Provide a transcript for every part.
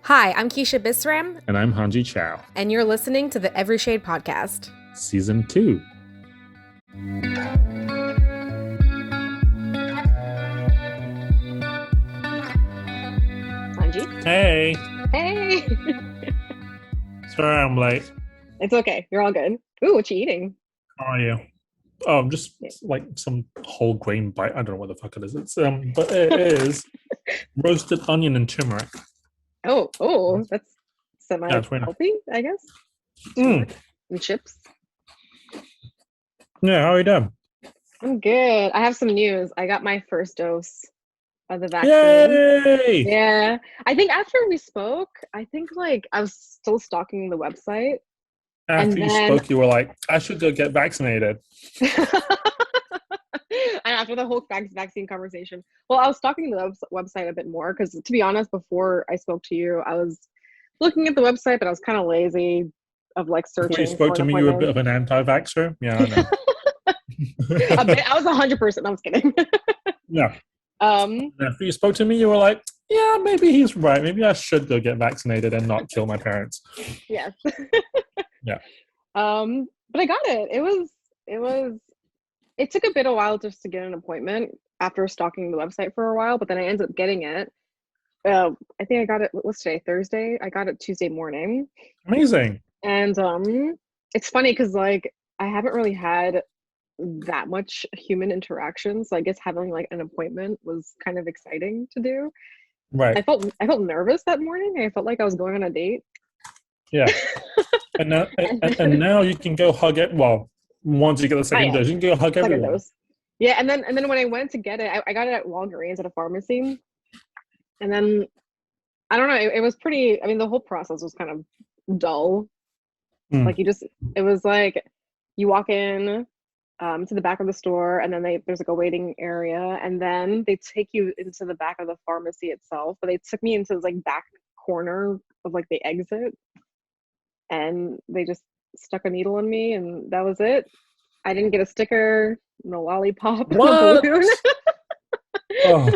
Hi, I'm Keisha Bisram, And I'm Hanji Chow. and you're listening to the Every Shade Podcast. Season 2. Hanji? Hey! Hey! Sorry I'm late. It's okay. You're all good. Ooh, what you eating? How are you? Oh, just Yeah. like some whole grain bite. I don't know what the fuck it is. But it is roasted onion and turmeric. Oh, that's Yeah, it's very nice. semi-healthy, I guess. Mm. Turmeric and chips. Yeah, how are you doing? I'm good. I have some news. I got my first dose of the vaccine. Yay! Yeah. I think after we spoke, I think like I was still stalking the website. After And you then spoke, you were like, I should go get vaccinated. and after the whole vaccine conversation, well, I was stalking the website a bit more because, to be honest, before I spoke to you, I was looking at the website, but I was kind of lazy of like Before you searching spoke for an to me, you were a bit appointment. of an anti-vaxxer. Yeah, I know. A bit, I was 100%. I was kidding. Yeah. um, After you spoke to me, you were like, yeah, maybe he's right. Maybe I should go get vaccinated and not kill my parents. yes. Yeah. But I got it. It was. It took a bit of while just to get an appointment after stalking the website for a while, but then I ended up getting it. I think I got it. What's today? Thursday. I got it Tuesday morning, Amazing. and it's funny because like I haven't really had that much human interaction, so I guess having like an appointment was kind of exciting to do. Right. I felt nervous that morning. I felt like I was going on a date. Yeah. And now, And and now you can go hug it. Well, once you get the oh second yeah, dose, you can go hug second everyone. dose. Yeah, and then when I went to get it, I got it at Walgreens at a pharmacy, and then I don't know. It was pretty. I mean, the whole process was kind of dull. Mm. Like it was like you walk in to the back of the store, and then there's like a waiting area, and then they take you into the back of the pharmacy itself. But they took me into this like back corner of like the exit, and they just stuck a needle in me, and that was it. I didn't get a sticker, no lollipop, no What? balloon. Oh,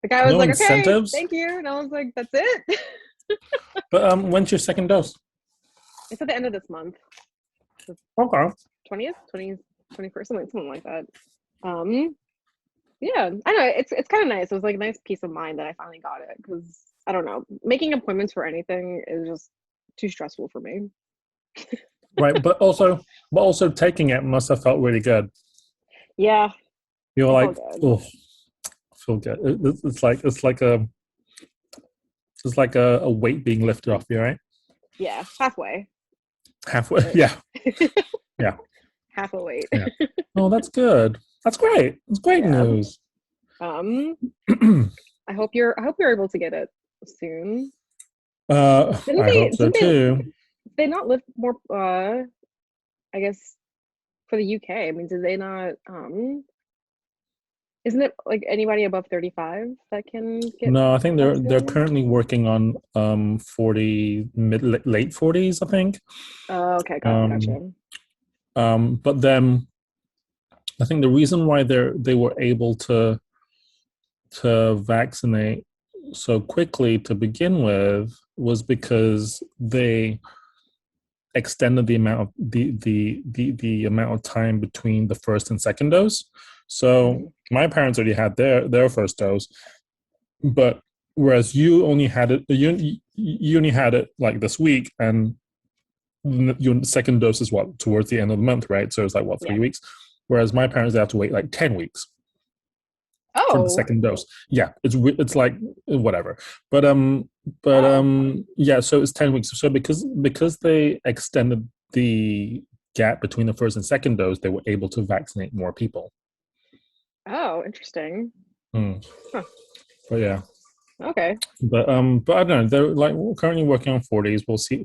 The guy was no like, "Okay, incentives. thank you," and I was like, "That's it." But when's your second dose? It's at the end of this month, the Okay. 20th, 20th, 21st, something like that. Um, yeah, I know it's kind of nice. It was like a nice peace of mind that I finally got it because I don't know, making appointments for anything is just too stressful for me. Right. But also taking it must have felt really good. Yeah, You were it felt like, good. oh, I feel good. It's like a weight being lifted off you, right? Yeah, halfway, Halfway. but Yeah. Yeah. half a weight. Yeah. Oh, that's good. That's great. That's great Yeah. news. Um, I hope you're able to get it soon. Didn't I they hope so didn't they too. they not live more I guess for the UK? I mean, did they not isn't it like anybody above 35 that can get No, I think they're vaccinated? currently working on 40 late 40s, I think. Oh, okay, Um gotcha. but then I think the reason why they were able to vaccinate so quickly to begin with was because they extended the amount of time between the first and second dose. So Mhm. my parents already had their first dose, but whereas you only had it like this week, and your second dose is what, towards the end of the month, right? So it's like what, Yeah. 3 weeks, whereas my parents, they have to wait like 10 weeks for the Oh, second dose. Yeah, it's like whatever, but oh, yeah, so it's 10 weeks. So because they extended the gap between the first and second dose, they were able to vaccinate more people. oh, interesting. Mm. Huh. But yeah, Okay. but I don't know. They're like currently working on 40s. We'll see.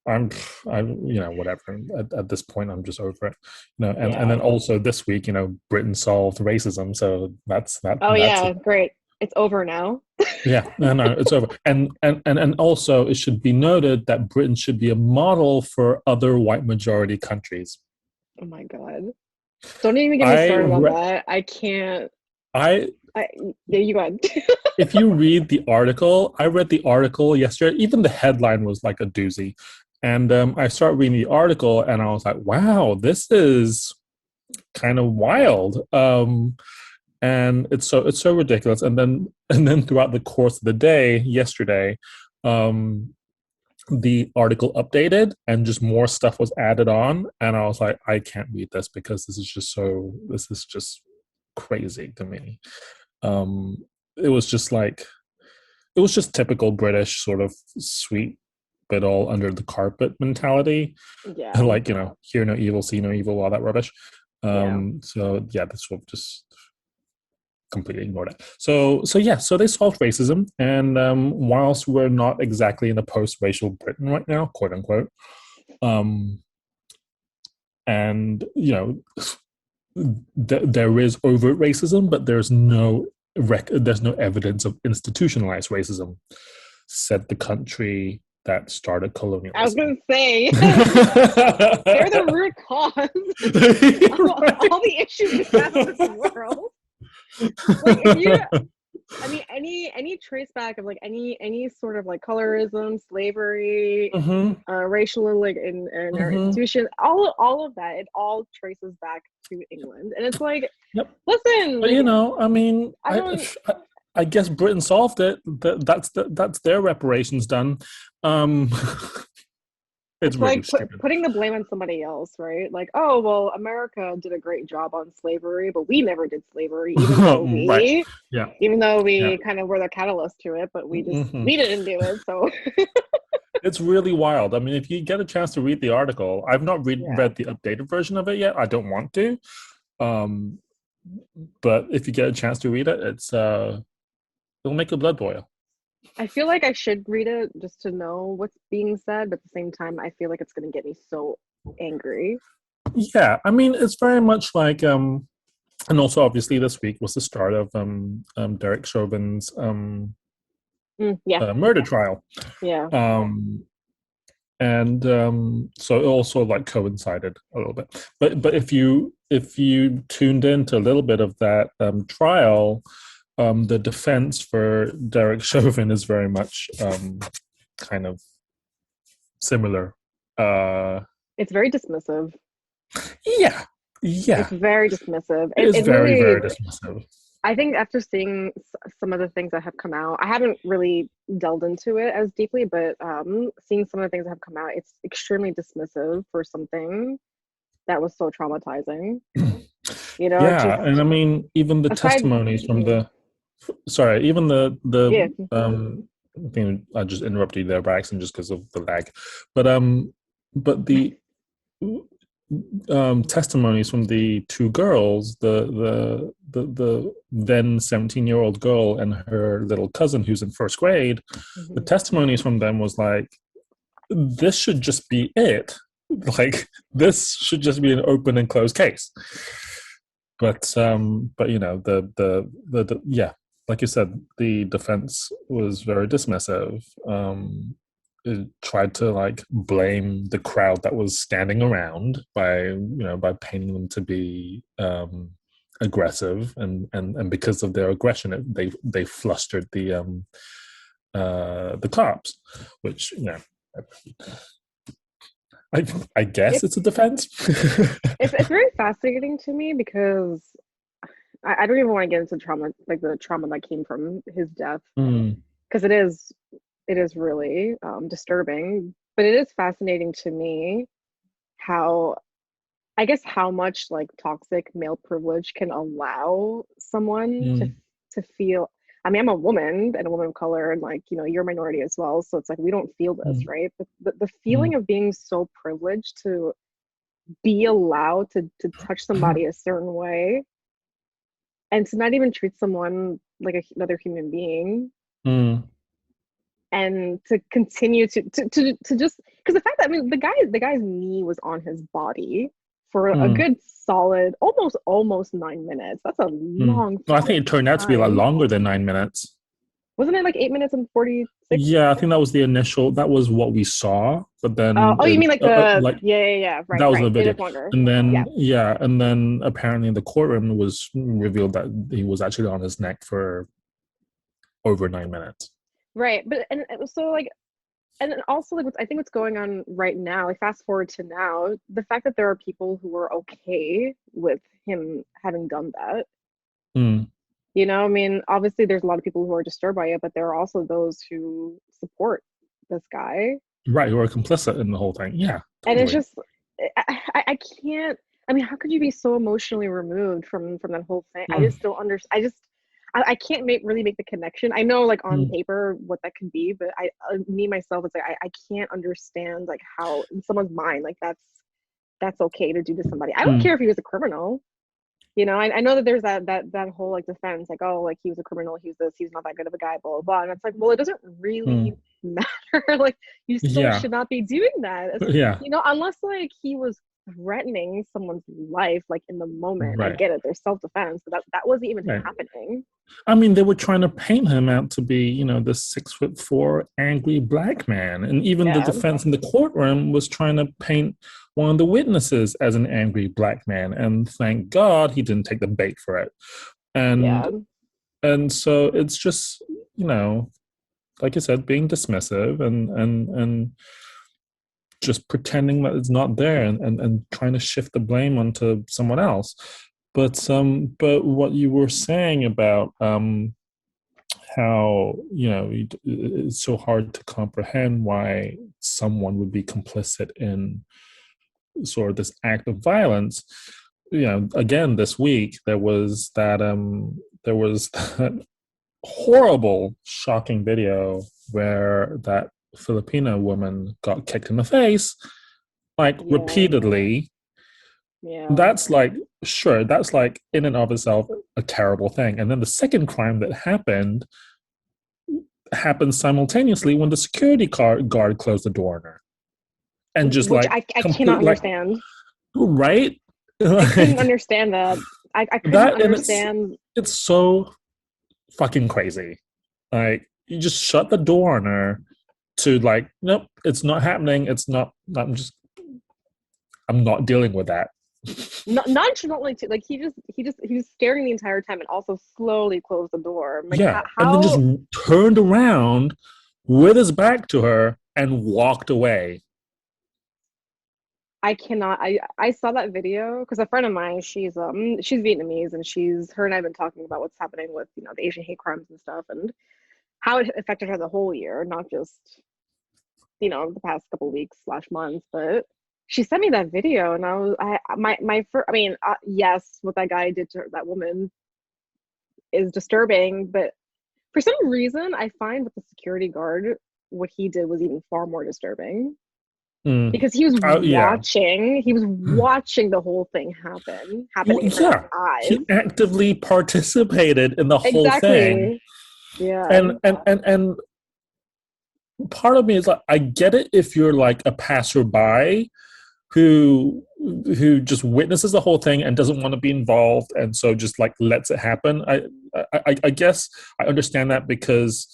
I'm, whatever. At this point, I'm just over it. And Yeah. then also this week, Britain solved racism, so that's that. Oh That's yeah, great. It's over now. yeah. No, it's over. And also, it should be noted that Britain should be a model for other white majority countries. Oh my God. Don't even get me I started on re- that. I can't. I I, yeah, you go ahead. if you read the article, I read the article yesterday. Even the headline was like a doozy, and I started reading the article, and I was like, "Wow, this is kind of wild." And it's so ridiculous. And then throughout the course of the day, yesterday, um, the article updated, and just more stuff was added on, and I was like, I can't read this because this is just crazy to me. Um, it was just like it was just typical British sort of sweep it all under the carpet mentality. Yeah, Like, hear no evil, see no evil, all that rubbish. yeah. So yeah, this will just completely ignore that. So they solved racism, and whilst we're not exactly in a post-racial Britain right now, quote unquote, um, and there is overt racism, but there's no evidence of institutionalized racism, said the country that started I was colonialism. gonna say they're the root cause of all the issues we have in this world. Like if you, I mean, any trace back of like any sort of like colorism, slavery, Mm-hmm. racial like in our Mm-hmm. institutions, all of that, it all traces back to England, and it's like, Yep. listen, But like I mean, I don't. I guess Britain solved it. That's their reparations done. Um, it's It's really like stupid. putting the blame on somebody else, right? Like, oh well, America did a great job on slavery, but we never did slavery, Right. Yeah. even though Yeah. we kind of were the catalyst to it, but Mm-hmm. we didn't do it. So It's really wild. I mean, if you get a chance to read the article, I've not yeah, read the updated version of it yet. I don't want to. Um, but if you get a chance to read it, it'll make your blood boil. I feel like I should read it just to know what's being said, but at the same time, I feel like it's gonna get me so angry. Yeah, I mean, it's very much like and also obviously this week was the start of Derek Chauvin's Yeah, murder trial. yeah. Um, and so it also like coincided a little bit. But if you tuned into a little bit of that trial, the defense for Derek Chauvin is very much kind of similar. Uh, It's very dismissive. yeah, It's yeah, very dismissive. it is It very really, very dismissive. I think after seeing some of the things that have come out, I haven't really delved into it as deeply, but seeing some of the things that have come out, it's extremely dismissive for something that was so traumatizing. You know, Yeah, just and I mean, even the aside, testimonies from yeah, even the yeah. I think I just interrupted you there by accident just because of the lag, but the testimonies from the two girls, the then 17-year-old girl and her little cousin who's in first grade, the Mhm. testimonies from them was like, this should just be it. Like this should just be an open and closed case. But yeah, like you said, the defense was very dismissive. It tried to like blame the crowd that was standing around by painting them to be aggressive, and because of their aggression, they flustered the cops, which I I guess It's it's a defense. it's very fascinating to me because I don't even want to get into trauma, like the trauma that came from his death, Mm, because it is really disturbing. But it is fascinating to me how, I guess, how much like toxic male privilege can allow someone mm, to feel. I mean, I'm a woman and a woman of color, and like, you're a minority as well, so it's like we don't feel this, mm, right? But the mm. feeling of being so privileged to be allowed to touch somebody a certain way and to not even treat someone like another human being, Mm, and to continue to just, because the fact that, I mean, the guy's knee was on his body for a mm, good solid almost 9 minutes. That's a mm. long Well, I think fucking it turned out to be a lot time. longer than 9 minutes. Wasn't it like 8 minutes and 46 Yeah, I think seconds? that was what we saw, but then Oh, you mean like the like yeah, yeah, yeah. Right, that was in the right. It video. is longer. And Yeah. then, yeah, and then apparently in the courtroom it was revealed that he was actually on his neck for over 9 minutes. Right. But and it was so like and then also like I think what's going on right now, like fast forward to now, the fact that there are people who are okay with him having done that. Mm. I mean, obviously there's a lot of people who are disturbed by it, but there are also those who support this guy. Right, who are complicit in the whole thing. Yeah, And it's totally. just I can't. I mean, how could you be so emotionally removed from that whole thing? I Mm. just don't understand. I can't really make the connection. I know like on Mm. paper what that could be, but me myself, it's like I can't understand like how in someone's mind like that's okay to do to somebody. I don't Mm. care if he was a criminal. I know that there's that whole like defense, like, oh, like he was a criminal, he was this, he's not that good of a guy, blah blah blah. And it's like, well, it doesn't really Mm. matter. Like, you still Yeah, should not be doing that. yeah, Unless like he was threatening someone's life, like in the moment. I right, get it, there's self-defense, but that wasn't even right. happening. I mean, they were trying to paint him out to be, the 6'4" angry black man, and even the Yeah, defense in the courtroom was trying to paint one of the witnesses as an angry black man. And thank God he didn't take the bait for it. And yeah, so it's just, you know, like you said, being dismissive and just pretending that it's not there, and trying to shift the blame onto someone else. But what you were saying about how it's so hard to comprehend why someone would be complicit in sort of this act of violence. Again, this week there was that horrible, shocking video where that Filipino woman got kicked in the face, like yeah, repeatedly. yeah. That's like, sure, that's like in and of itself a terrible thing. And then the second crime that happened simultaneously when the security guard closed the door on her and just Which like I cannot complete, like, understand. right. I couldn't Like, understand that. I couldn't that, and it's understand. it's so fucking crazy. Like, you just shut the door on her to, like, nope, it's not happening. It's not. I'm not dealing with that. Nonchalantly too, like he was staring the entire time and also slowly closed the door. I'm like, Yeah, and then just how turned around with his back to her and walked away. I cannot. I saw that video because a friend of mine, she's Vietnamese, and she's her and I've been talking about what's happening with the Asian hate crimes and stuff, and how it affected her the whole year, not just the past couple weeks slash months. But she sent me that video, and I was my first. I mean, yes, what that guy did to that woman is disturbing, but for some reason, I find with the security guard, what he did was even far more disturbing Mm. because he was Yeah. watching the whole thing Well, happening in front of his yeah. eyes. He actively participated in the whole thing, Exactly. Yeah. and part of me is like, I get it if you're like a passerby who just witnesses the whole thing and doesn't want to be involved, and so just like lets it happen. I guess I understand that, because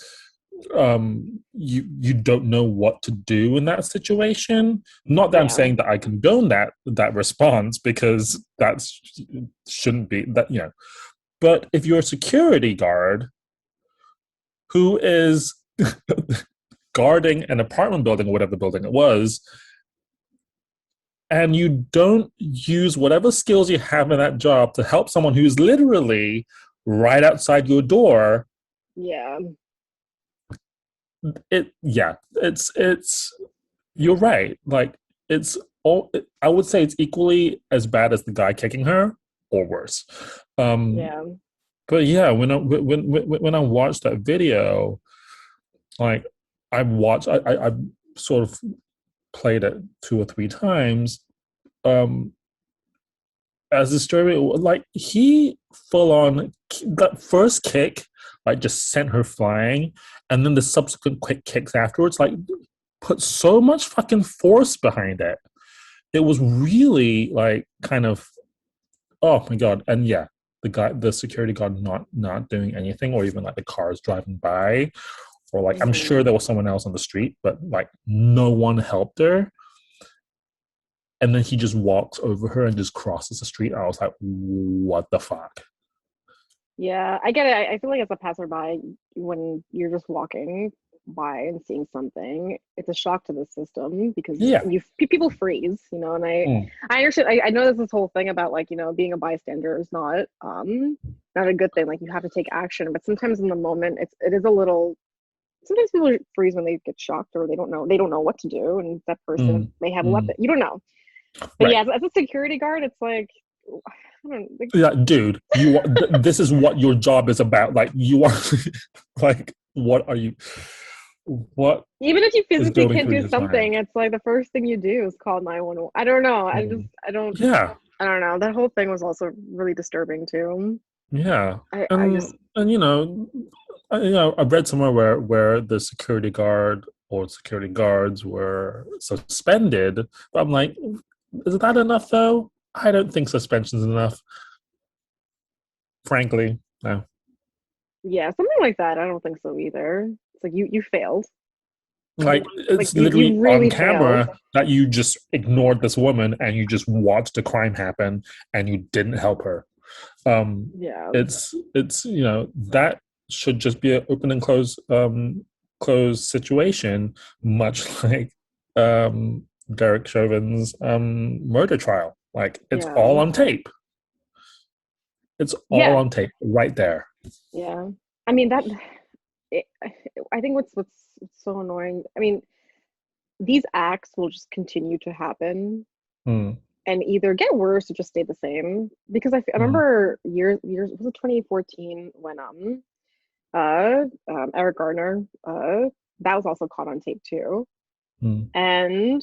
you don't know what to do in that situation. Not that I'm Yeah. saying that I condone that response, because that's shouldn't be that, but if you're a security guard who is guarding an apartment building or whatever building it was, and you don't use whatever skills you have in that job to help someone who's literally right outside your door, Yeah. it's you're right. Like, it's all, I would say it's equally as bad as the guy kicking her, or worse. um Yeah. but yeah, when I watched that video, like, I sort of played it 2 or 3 times, um as a story. Like, he full on, that first kick, like, just sent her flying, and then the subsequent quick kicks afterwards, like, put so much fucking force behind it. It was really like, kind of, oh my god. And yeah, the security guard not doing anything, or even like the cars driving by, or like I'm sure Mhm. there was someone else on the street, but like no one helped her. And then he just walks over her and just crosses the street. I was like, what the fuck? Yeah, I get it. I feel like as a passerby, when you're just walking by and seeing something, it's a shock to the system because Yeah. people freeze, you know. And Mm. I understand. I know there's this whole thing about like being a bystander is not a good thing. Like you have to take action, but sometimes in the moment, it is a little. Sometimes people freeze when they get shocked or they don't know what to do, and that person Mm. may have a Mm. weapon. You don't know. But yeah, Right. as a security guard, it's like I don't like, Yeah, dude, this is what your job is about. Like you are like what are you what even if you is physically going can't through do your something, mind? it's like the first thing you do is call 911. I don't know. Mm. Yeah. I don't know. That whole thing was also really disturbing too. Yeah. I just And I read somewhere where the security guard or security guards were suspended, but I'm like, is that enough though? I don't think suspension is enough, frankly. No. yeah, something like that. I don't think so either. It's like you failed. Like Like it's you literally on really failed. camera that you just ignored this woman and you just watched a crime happen and you didn't help her. Um, Yeah. it's that should just be an open and closed situation, much like Derek Chauvin's murder trial. Like it's all Yeah. on tape. It's all Yeah. on tape right there. Yeah. I mean that it, I think what's so annoying. I mean, these acts will just continue to happen Mm, and either get worse or just stay the same. Because I mm, remember years was it 2014 when Eric Garner that was also caught on tape too. mm. And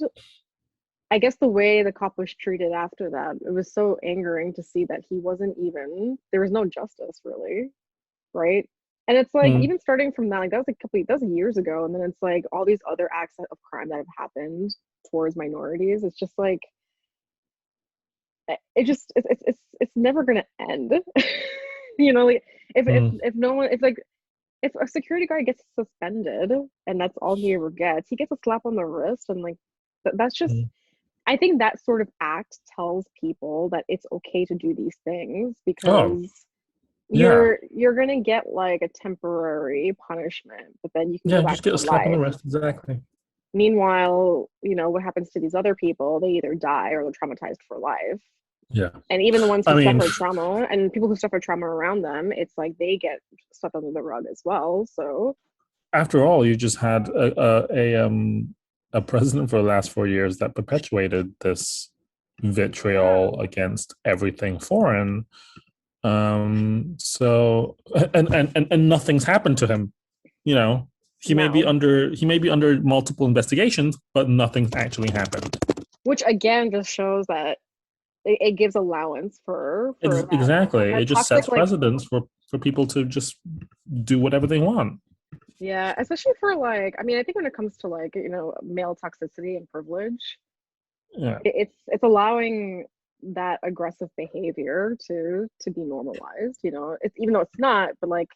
I guess the way the cop was treated after that, it was so angering to see that he wasn't even there was no justice really, right? And it's like Mm. even starting from that, like that was years ago, and then it's like all these other acts of crime that have happened towards minorities. It's just like it's never gonna end. Like Mm. if no one if like if a security guard gets suspended and that's all he ever gets, he gets a slap on the wrist and like that's just Mm. I think that sort of act tells people that it's okay to do these things Oh, because yeah. you're gonna get like a temporary punishment, but then you can go Yeah, back just get a to slap on the life. wrist. Exactly. Meanwhile, what happens to these other people? They either die or they're traumatized for life. Yeah. And even the ones I who mean, suffer trauma and people who suffer trauma around them, it's like they get swept under the rug as well. So after all, you just had a president for the last 4 years that perpetuated this yeah, vitriol against everything foreign. So and nothing's happened to him. You know, no. he may be under multiple investigations, but nothing's actually happened. Which again just shows that it gives allowance for Exactly. It that just toxic sets like precedents for people to just do whatever they want. yeah, especially for like I mean I think when it comes to like male toxicity and privilege, Yeah. it's allowing that aggressive behavior to be normalized. It's even though it's not, but like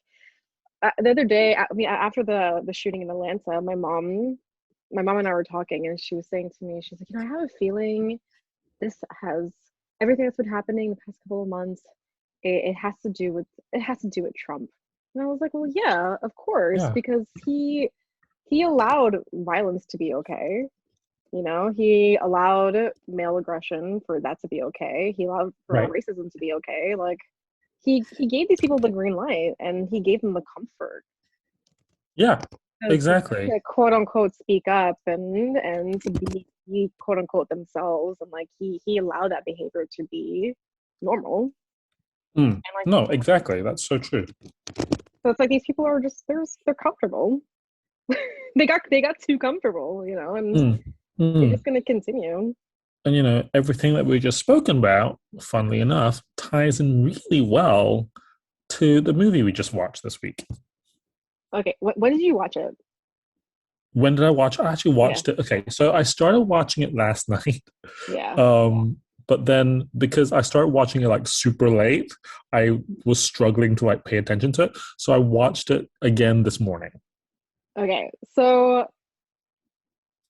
the other day, I mean, after the shooting in Atlanta, my mom and I were talking, and she was saying to me, she's like, I have a feeling this has everything that's been happening the past couple of months. It has to do with Trump, and I was like, well, yeah, of course, Yeah. because he allowed violence to be okay. He allowed male aggression for that to be okay. He allowed for Right. racism to be okay. Like he gave these people the green light and he gave them the comfort Yeah. to Exactly. quote unquote speak up and to be quote unquote themselves and like he allowed that behavior to be normal. Mm. And like No, exactly. That's so true. so it's like these people are just they're comfortable. they got too comfortable, and Mm. it's Mm. just gonna continue. And everything that we just spoken about, funnily enough, ties in really well to the movie we just watched this week. Okay, when did you watch it? When did I watch? I actually Yeah, watched it. Okay, so I started watching it last night. yeah. Um, but then because I started watching it like super late, I was struggling to like pay attention to it. So I watched it again this morning. Okay, so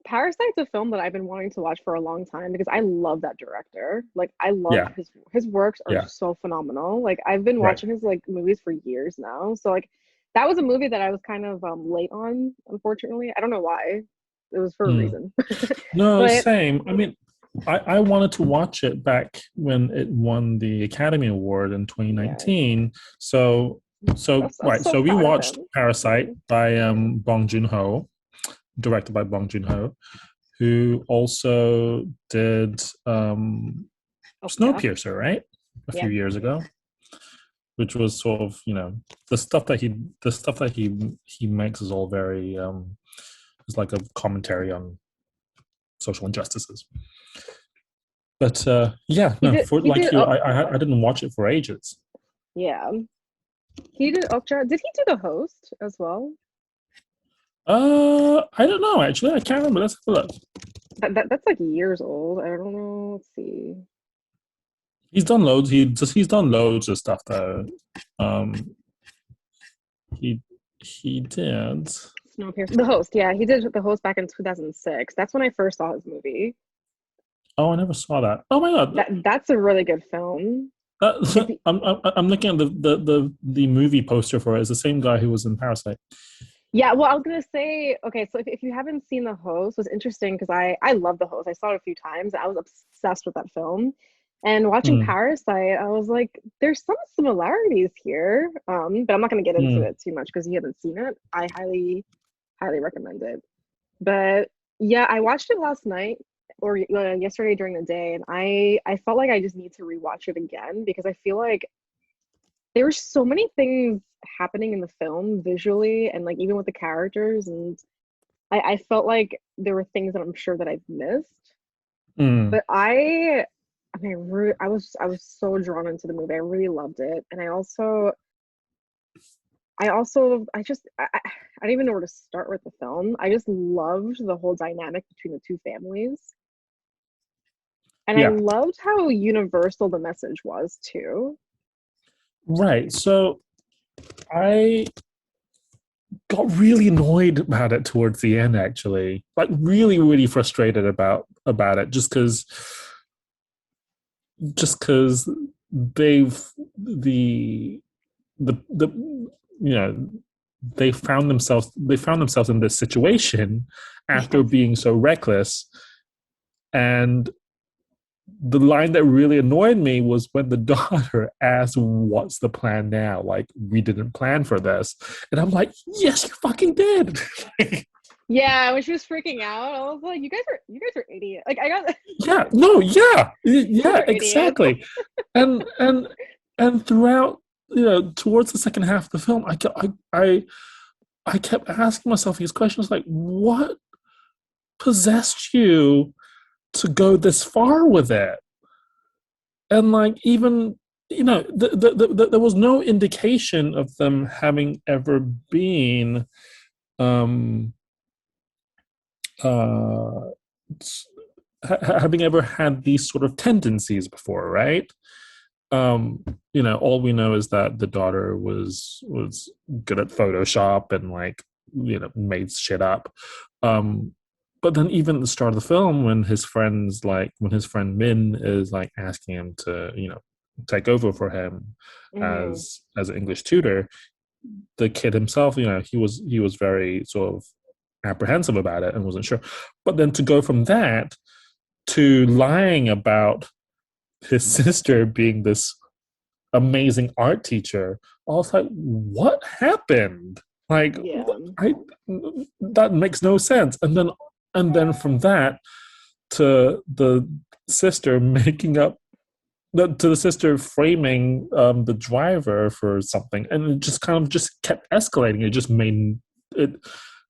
Parasite's a film that I've been wanting to watch for a long time because I love that director. Like I love Yeah, his works are yeah, so phenomenal. Like I've been right. watching his like movies for years now. So like that was a movie that I was kind of late on, unfortunately. I don't know why. It was for a Mm. reason. No, But same. I mean, I wanted to watch it back when it won the Academy Award in yeah, 2019. I'm so So we proud of watched him. Parasite Mhm. by Yeah. Bong Joon-ho, directed by Bong Joon-ho, who also did Oh yeah. Snowpiercer, right? A Yeah. few years ago, which was sort of, the stuff that he makes is all very it's like a commentary on social injustices. But yeah, no, for He like did you, I didn't watch it for ages. yeah. He did Okja. Did he do the host as well? I don't know actually. I can't remember. Let's have a look. That's like years old. I don't know. Let's see. He's done loads. He's done loads of stuff though. Um, he he did. Snowpiercer. The host, yeah, he did the host back in 2006. That's when I first saw his movie. Oh, I never saw that. Oh my god, That's a really good film. If that, I'm looking at the movie poster for it. It's the same guy who was in Parasite. yeah, well, I was gonna say, okay, so if you haven't seen The Host, it was interesting because I love The Host. I saw it a few times. I was obsessed with that film. And watching Mm, Parasite, I was like, there's some similarities here. But I'm not gonna get into mm. it too much because you haven't seen it. I highly recommend it. But yeah, I watched it last night or yesterday during the day, and I felt like I just need to rewatch it again because I feel like there were so many things happening in the film visually and like even with the characters, and I felt like there were things that I'm sure that I've missed. Mm. But I mean, I was so drawn into the movie. I really loved it, and I don't even know where to start with the film. I just loved the whole dynamic between the two families. And I Yeah, loved how universal the message was too. right. So I got really annoyed about it towards the end. Actually, like really frustrated about it, just because they've the you know they found themselves in this situation after Yeah. being so reckless. And the line that really annoyed me was when the daughter asked, "What's the plan now? Like, we didn't plan for this." And I'm like, "Yes, you fucking did." Yeah, when she was freaking out, I was like, you guys are idiots. Like I got Yeah, no, yeah, you guys yeah, are idiots. exactly. And throughout, towards the second half of the film, I kept asking myself these questions like, what possessed you to go this far with it? And like, even, there was no indication of them having ever been um uh having ever had these sort of tendencies before, right? um all we know is that the daughter was good at Photoshop and like, made shit up. um but then even at the start of the film, when his friend Min is like asking him to, take over for him Mhm. as an English tutor, the kid himself, he was very sort of apprehensive about it and wasn't sure. But then to go from that to lying about his sister being this amazing art teacher, I was like, what happened? Like, Yeah. I that makes no sense. And then from that to the sister making up to the sister framing the driver for something, and it just kind of just kept escalating. It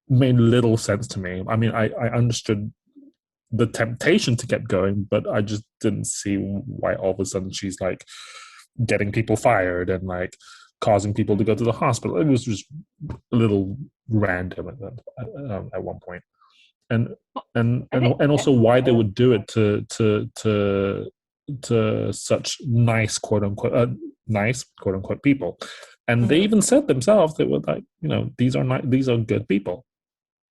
made little sense to me. I mean, I understood the temptation to get going, but I just didn't see why all of a sudden she's like getting people fired and like causing people to go to the hospital. It was just a little random at one point. and Well, and I think and also why they would do it to to such nice nice quote unquote people, and they Mhm. even said themselves they were like, these are not these are good people.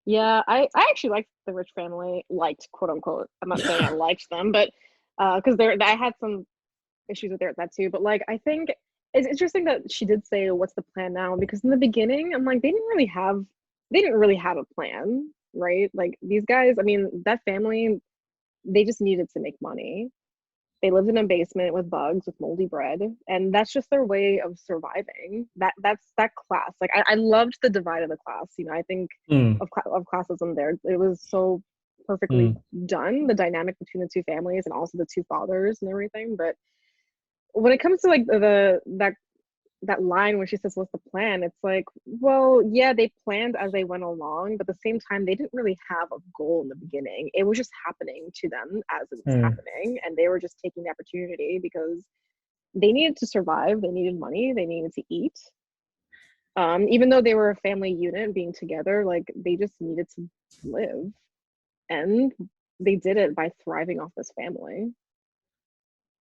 Yeah, I actually liked the rich family, liked quote unquote. I'm not saying I liked them, but because there I had some issues with that too. But like I think it's interesting that she did say what's the plan now, because in the beginning I'm like they didn't really have a plan, right? Like these guys, I mean, that family, they just needed to make money. They lived in a basement with bugs, with moldy bread, and that's just their way of surviving. That's that class. Like I loved the divide of the class. I think Mm, of classism there. It was so perfectly mm, done, the dynamic between the two families and also the two fathers and everything. But when it comes to like the that line where she says, "What's the plan?" It's like, well, yeah, they planned as they went along, but at the same time, they didn't really have a goal in the beginning. It was just happening to them as it was mm, happening, and they were just taking the opportunity because they needed to survive, they needed money, they needed to eat. Even though they were a family unit being together, like they just needed to live, and they did it by thriving off this family.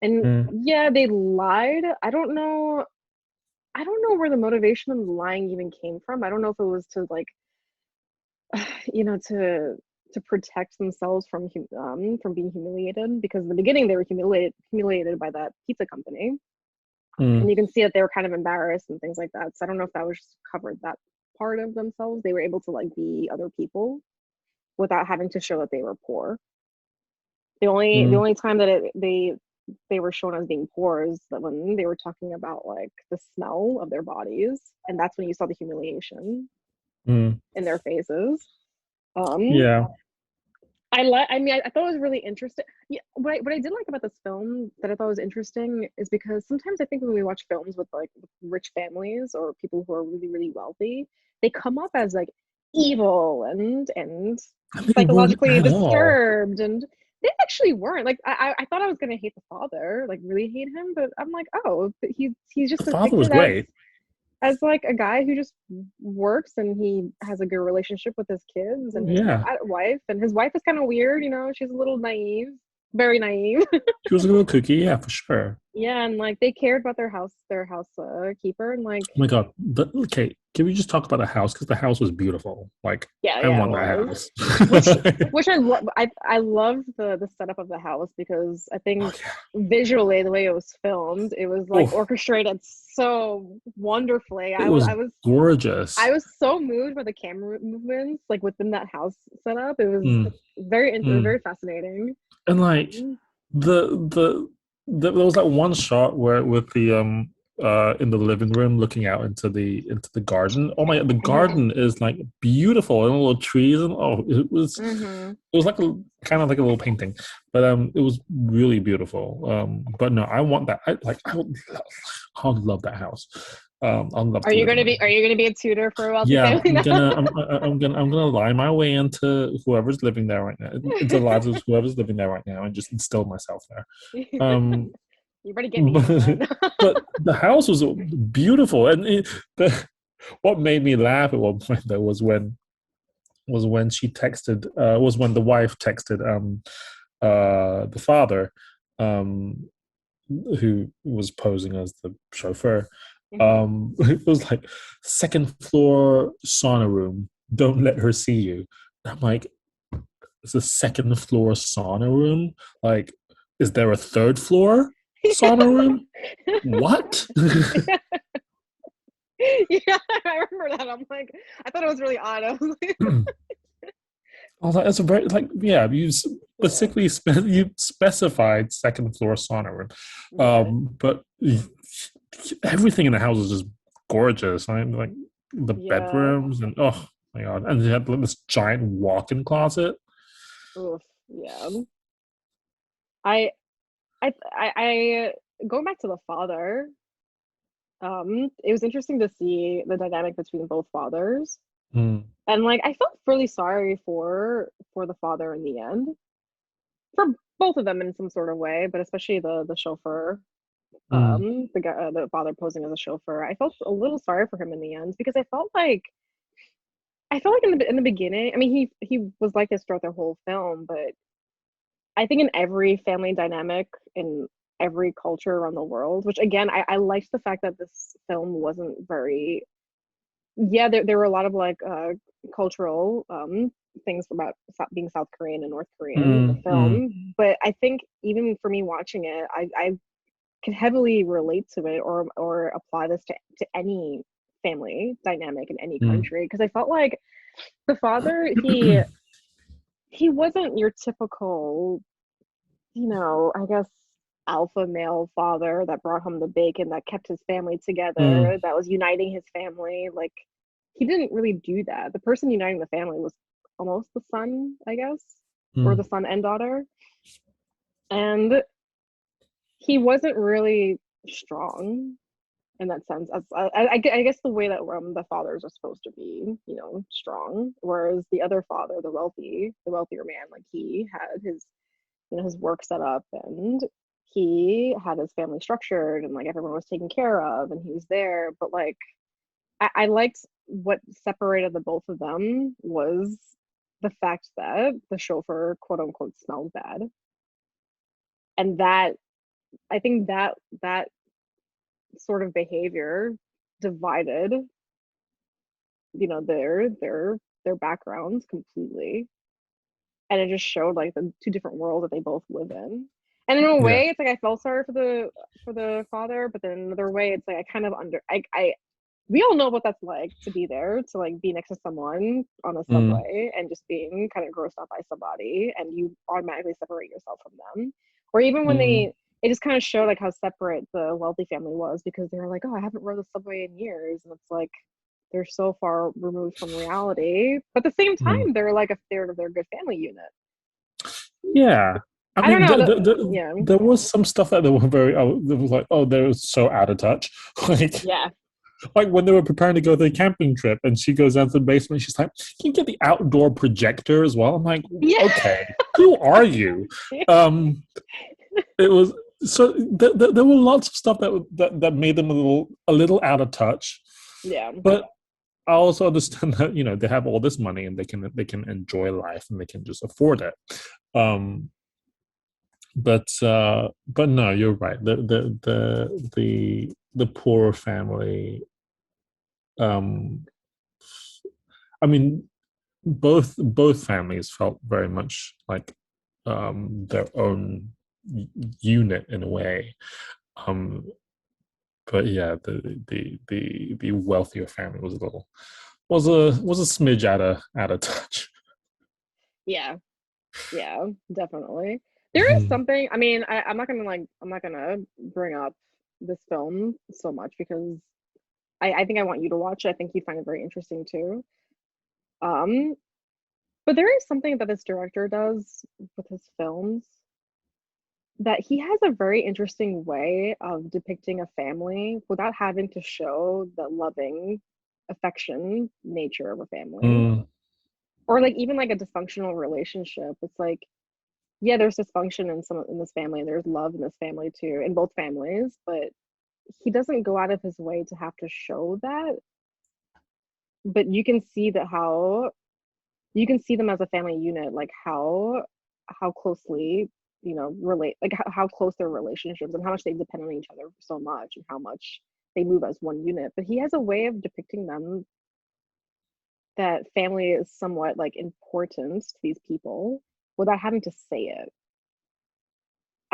And mm, yeah, they lied. I don't know where the motivation of lying even came from. I don't know if it was to like, to protect themselves from being humiliated, because in the beginning they were humiliated by that pizza company, and mm, you can see that they were kind of embarrassed and things like that. So I don't know if that was just covered that part of themselves. They were able to like be other people without having to show that they were poor. The mm, only time that they were shown as being poor is that when they were talking about like the smell of their bodies, and that's when you saw the humiliation mm. in their faces. Um, Yeah. I mean, I thought it was really interesting. Yeah, what I did like about this film that I thought was interesting is because sometimes I think when we watch films with like rich families or people who are really really wealthy, they come up as like evil and And they weren't psychologically at all. disturbed, and they actually weren't. Like I thought I was gonna hate the father, like really hate him, but I'm like, oh, but he's just The father was depicted as great. like a guy who just works, and he has a good relationship with his kids and his Yeah. wife, and his wife is kind of weird, she's a little naive, very naive. She was a little cookie, yeah, for sure. Yeah, and like they cared about their house keeper, and like Oh my god. Okay, can we just talk about the house? Because the house was beautiful. Like, yeah, I yeah, it want was. that which house. which I loved the setup of the house, because I Oh think yeah. visually the way it was filmed, it was like Oh, orchestrated so wonderfully. it I was was I was gorgeous. I was so moved by the camera movements, like within that house setup. It was Mm, very mm. fascinating. And like Mm. the there was that one shot where with the in the living room looking out into the garden. Oh my god, the Mhm. garden is like beautiful and little trees and Mhm. it was like a kind of like a little painting, but it was really beautiful. But no, I want that. I would love that house. I'd love Are to you live in gonna that. be Are you gonna be a tutor for a wealthy Yeah, family now? I'm gonna lie my way into whoever's living there right now, into the lives of whoever's living there right now, and just instill myself there. Um, You better get me in but, then. but the house was beautiful, and what made me laugh at one point though was when she texted was when the wife texted the father um who was posing as the chauffeur. Mhm. It was like second floor sauna room. Don't let her see you. I'm like, it's a second floor sauna room. Like, is there a third floor sauna room? What? Yeah, I remember that. I'm like, I thought it was really odd. I was like, I was like, that's a very like yeah. You yeah, specifically you specified second floor sauna room, yeah, but everything in the house is just gorgeous. I mean, like the yeah. bedrooms and oh my god, and they had like, this giant walk-in closet. Oof, yeah. I, I going back to the father. It was interesting to see the dynamic between both fathers, Mm, and like I felt really sorry for the father in the end, for both of them in some sort of way, but especially the chauffeur, mm, the guy, the father posing as a chauffeur. I felt a little sorry for him in the end, because I felt like in the beginning. I mean, he was like this throughout the whole film, but I think in every family dynamic in every culture around the world, which again, I liked the fact that this film wasn't very, yeah, there were a lot of like cultural things about being South Korean and North Korean in the Mm, mm, film. But I think even for me watching it, I can heavily relate to it, or apply this to any family dynamic in any mm. country, because I felt like the father, he wasn't your typical, I guess, alpha male father that brought home the bacon, that kept his family Mm, together, that was uniting his family. Like, he didn't really do that. The person uniting the family was almost the son, I guess, or the mm. son and daughter. And he wasn't really strong in that sense. As I guess the way that the fathers are supposed to be, strong, whereas the other father, the wealthier man, like he had his, his work set up, and he had his family structured, and like everyone was taken care of, and he was there. But like, I liked what separated the both of them was the fact that the chauffeur, quote unquote, smelled bad, and that, I think that sort of behavior divided, their backgrounds completely, and it just showed like the two different worlds that they both live in. And in a Yeah. way, it's like I felt sorry for the father, but then in another way, it's like I kind of I we all know what that's like, to be there, to like be next to someone on a Mm, subway and just being kind of grossed out by somebody, and you automatically separate yourself from them. Or even when mm. it just kind of showed like how separate the wealthy family was, because they were like, oh, I haven't rode the subway in years, and it's like they're so far removed from reality, but at the same Mm. time they're like a third of their good family unit. Yeah. I I don't mean, know. Yeah, there was some stuff that they were very, they was like, oh, they were so out of touch. Like, yeah, like when they were preparing to go to the camping trip and she goes down to the basement, she's like, can you get the outdoor projector as well? I'm like, yeah. okay, who are you? Um, it was, so there were lots of stuff that made them a little out of touch. Yeah, But I also understand that, they have all this money and they can enjoy life and they can just afford it. Um, but no, you're right. The poor family. Um, I mean, both families felt very much like their own unit in a way. Um, but yeah, the wealthier family was a smidge out of touch. yeah, yeah, definitely. There is Mhm. something. I mean, I'm not gonna bring up this film so much, because I think I want you to watch it. I think you find it very interesting too. Um, but there is something that this director does with his films, that he has a very interesting way of depicting a family without having to show the loving affection nature of a family, Mm, or like even like a dysfunctional relationship. It's like, yeah, there's dysfunction in this family, and there's love in this family too, in both families, but he doesn't go out of his way to have to show that. But you can see them as a family unit, like how closely, relate, like how close their relationships, and how much they depend on each other so much, and how much they move as one unit. But he has a way of depicting them, that family is somewhat like important to these people, without having to say it.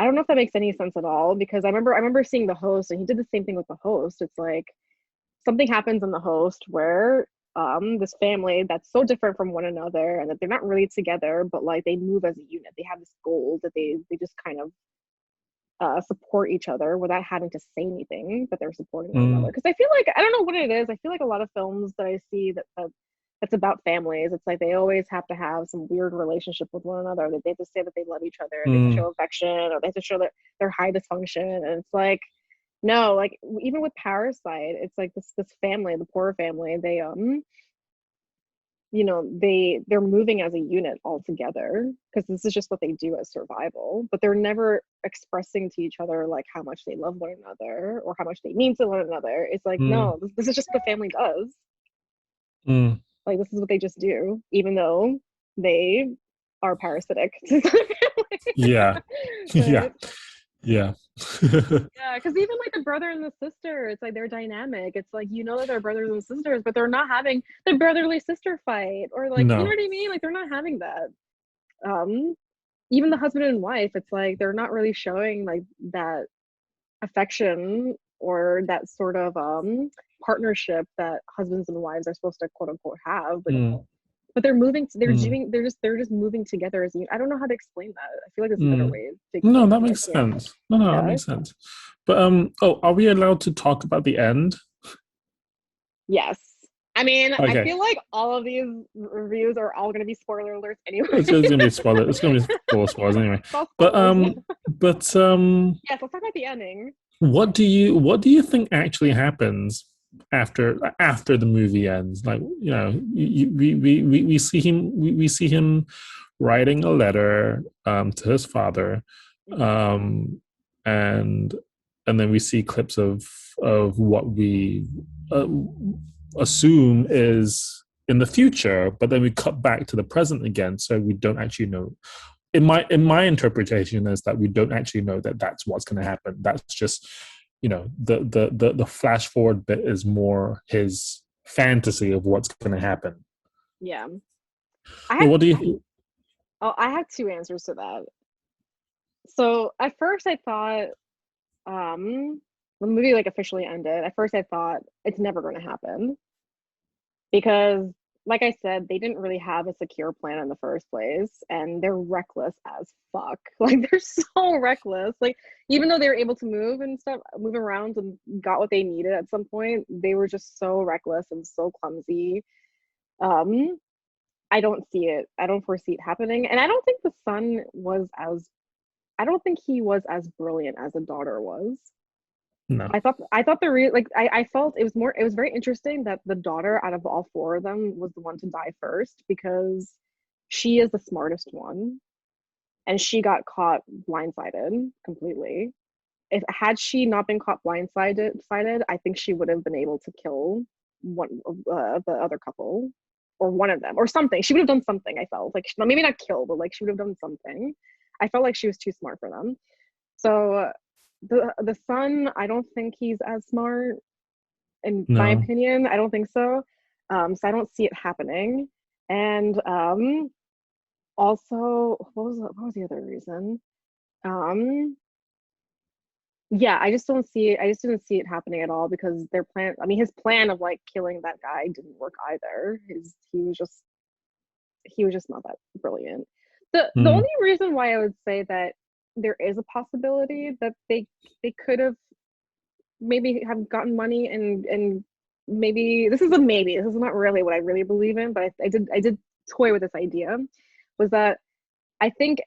I don't know if that makes any sense at all, because I remember seeing The Host, and he did the same thing with The Host. It's like something happens in The Host where this family that's so different from one another, and that they're not really together, but like they move as a unit. They have this goal that they just kind of support each other without having to say anything, but they're supporting one another. mm, Because I feel like, I don't know what it is. I feel like a lot of films that I see that's about families, it's like they always have to have some weird relationship with one another. They have to say that they love each other, and they have to mm, show affection, or they have to show that they're high dysfunction. And it's like, no, like even with Parasite, it's like this family, the poor family, they're moving as a unit all together, because this is just what they do as survival, but they're never expressing to each other like how much they love one another, or how much they mean to one another. It's like, mm, no, this is just what the family does. mm. Like, this is what they just do, even though they are parasitic to the Yeah, family. yeah, Right. Yeah. Yeah, because even like the brother and the sister, it's like they're dynamic. It's like you know that they're brothers and sisters, but they're not having the brotherly sister fight, or like you know No. what I mean? Like they're not having that. Um, Even the husband and wife, it's like they're not really showing like that affection or that sort of partnership that husbands and wives are supposed to quote unquote have. Mm, But they're moving. mm, they're just moving together as I don't know how to explain that. I feel like there's a better mm. way to No, explain it, that but I makes can't. sense. No, that Yeah. makes sense. But oh, are we allowed to talk about the end? Yes. I mean, I Okay. feel like all of these reviews are all going to be spoiler alerts anyway. It's gonna be spoilers. It's gonna be full of spoilers anyway. It's all But spoilers. Yeah. but Yes. Let's talk about the ending. what do you think actually happens after the movie ends? Like, you know, we see him we see him writing a letter to his father, Mm-hmm. um, and and then we see clips of what we uh, assume is in the future, but then we cut back to the present again, so we don't actually know. In my interpretation is that we don't actually know that that's what's going to happen. That's just, you know, the flash forward bit is more his fantasy of what's going to happen. Yeah. I But have. what do you? Oh, I have two answers to that. So at first I thought, when the movie like officially ended, at first I thought it's never going to happen because like I said, they didn't really have a secure plan in the first place and they're reckless as fuck. Like they're so reckless. Like even though they were able to move and stuff, move around and got what they needed at some point, they were just so reckless and so clumsy. Um I don't see it. I don't foresee it happening. And I don't think the son was as I don't think he was as brilliant as the daughter was. No. I thought I felt it was very interesting that the daughter out of all four of them was the one to die first because she is the smartest one and she got caught blindsided completely. If had she not been caught blindsided, I think she would have been able to kill one of the other couple or one of them or something. She would have done something. I felt like maybe not kill, but like she would have done something. I felt like she was too smart for them. So the son, I don't think he's as smart in my No. opinion. I don't think so. So I don't see it happening. And also, what was the other reason? Um, yeah, I just don't see it. I just didn't see it happening at all because their plan. I mean, his plan of like killing that guy didn't work either. He was just not that brilliant. The Mm, only reason why I would say that there is a possibility that they could have maybe have gotten money and maybe this is a maybe. This is not really what I really believe in, but I did toy with this idea. Was that I think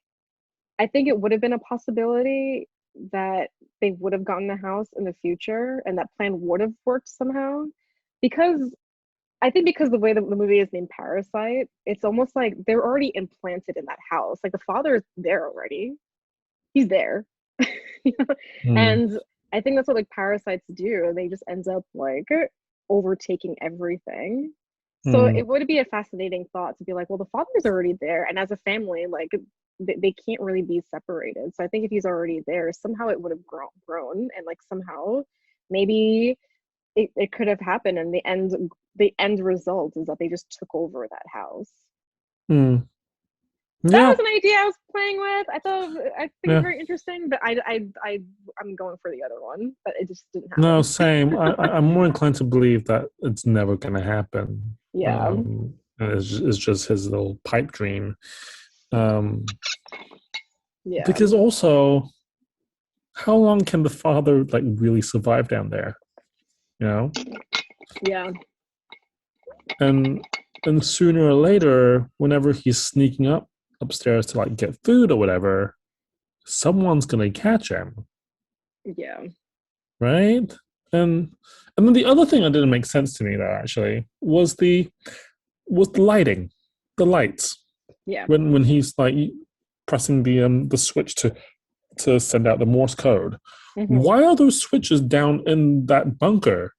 I think it would have been a possibility that they would have gotten a house in the future and that plan would have worked somehow because I think because the way that the movie is named Parasite, it's almost like they're already implanted in that house. Like the father is there already. He's there. mm, And I think that's what like parasites do. They just end up like overtaking everything. So mm, it would be a fascinating thought to be like, well, the father's already there, and as a family, like they can't really be separated. So I think if he's already there, somehow it would have grown, and like somehow maybe it could have happened. And the end result is that they just took over that house. mm. That Yeah. was an idea I was playing with. I think it's Yeah. very interesting, but I'm going for the other one, but it just didn't No, happen. same. I'm more inclined to believe that it's never going to happen. Yeah, And it's just his little pipe dream. Um, yeah, because also, how long can the father like really survive down there? You know, yeah, and and sooner or later, whenever he's sneaking up upstairs to like get food or whatever, someone's gonna catch him, yeah, right? And and then the other thing that didn't make sense to me though actually was the lighting, the lights yeah. when he's like pressing the switch to send out the Morse code. Hmm. Why are those switches down in that bunker?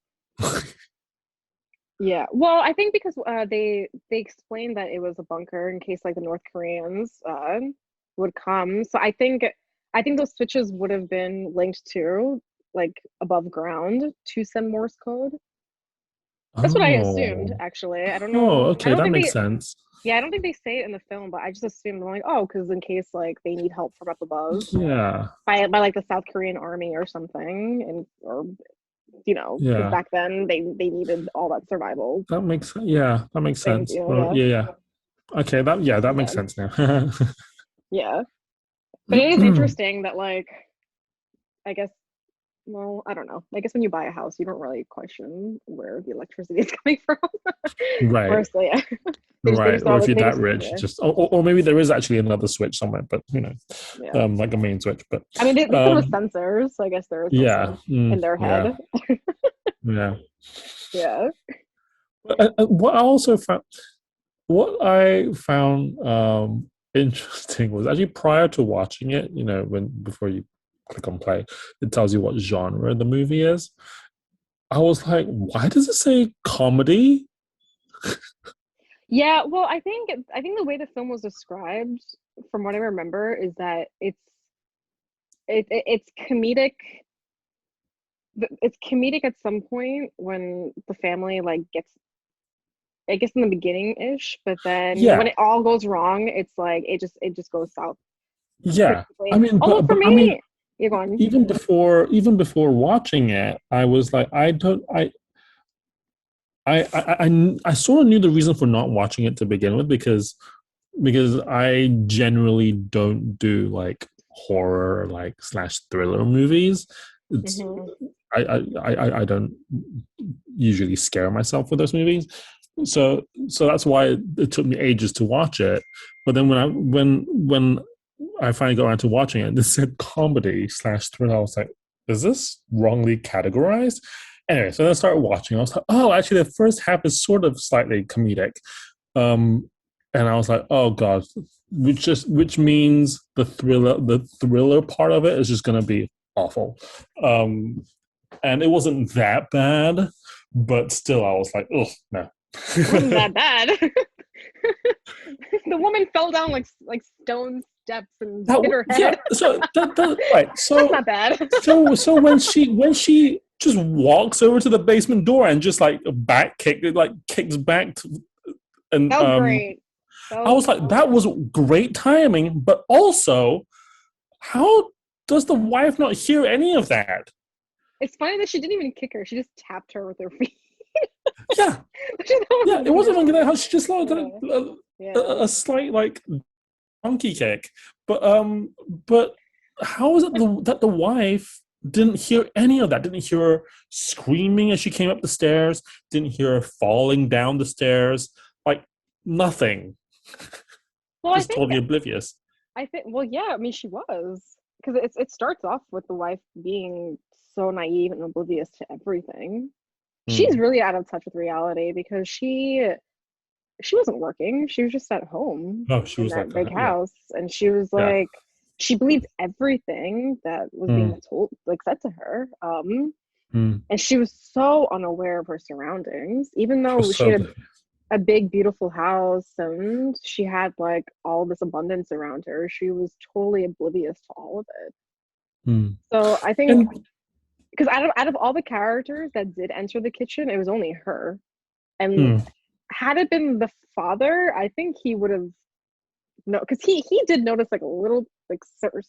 Yeah. Well, I think because they explained that it was a bunker in case like the North Koreans would come. So I think those switches would have been linked to like above ground to send Morse code. That's what I assumed, Oh. actually. I don't Oh, know. I okay, don't that think makes they, sense. yeah, I don't think they say it in the film, but I just assumed, I'm like, oh, because in case like they need help from up above Yeah. by like the South Korean army or something, and or because Yeah. back then they needed all that survival That makes yeah, that makes things, sense. Well, yeah, yeah, yeah. Okay, that makes yeah, sense now. yeah. But it is interesting that like I guess well, I don't know. I guess when you buy a house, you don't really question where the electricity is coming from. Right. Firstly, yeah. They Right. just Or thought if like you're they that just rich, yeah, just or maybe there is actually another switch somewhere, but yeah. like a main switch. But I mean, they come with um sensors, so I guess there is yeah. also in their head. Yeah. Yeah. Yeah. But, what I found interesting was actually prior to watching it, when before you click on play, it tells you what genre the movie is. I was like, why does it say comedy? Yeah, well, I think the way the film was described, from what I remember, is that it's comedic. It's comedic at some point when the family like gets, I guess in the beginning ish, but then when Yeah, it all goes wrong, it's like it just goes south pretty yeah. I quickly. mean, Although but for I mean, me, you're going, even before watching it, I was like, I don't, I sort of knew the reason for not watching it to begin with because I generally don't do like horror like slash thriller movies. It's hmm I don't usually scare myself with those movies. So that's why it took me ages to watch it. But then when I finally got around to watching it, this said comedy slash thriller. I was like, is this wrongly categorized? Anyway, so then I started watching. I was like, oh, actually, the first half is sort of slightly comedic. Um, and I was like, oh god, which means the thriller part of it is just gonna be awful. Um, and it wasn't that bad, but still, I was like, oh no. it wasn't that bad. The woman fell down like stone steps and hit her Yeah. head. So that right. That's So not bad. so when she just walks over to the basement door and just like back kick, like kicks back and That was great. That I was was like, that was great timing, but also, how does the wife not hear any of that? it's funny that she didn't even kick her. She just tapped her with her feet. Yeah, Which I thought yeah, was it wasn't weird. even gonna. She just like Yeah. Yeah. a slight like donkey kick, but how is it that the wife didn't hear any of that? Didn't hear her screaming as she came up the stairs. Didn't hear her falling down the stairs. Like nothing. Well, Just totally oblivious. well, yeah, I mean, she was because it starts off with the wife being so naive and oblivious to everything. She's Mm. really out of touch with reality because she wasn't working. She was just at home Oh, she in was like, that big yeah, house, and she was yeah. like, she believed everything that was being Mm. told, like said to her. Mm. And she was so unaware of her surroundings, even She though was she so had a big, beautiful house and she had like all this abundance around her. She was totally oblivious to all of it. mm. So I think And because out of all the characters that did enter the kitchen, it was only her. And mm. had it been the father, I think he would have no, because he did notice like a little like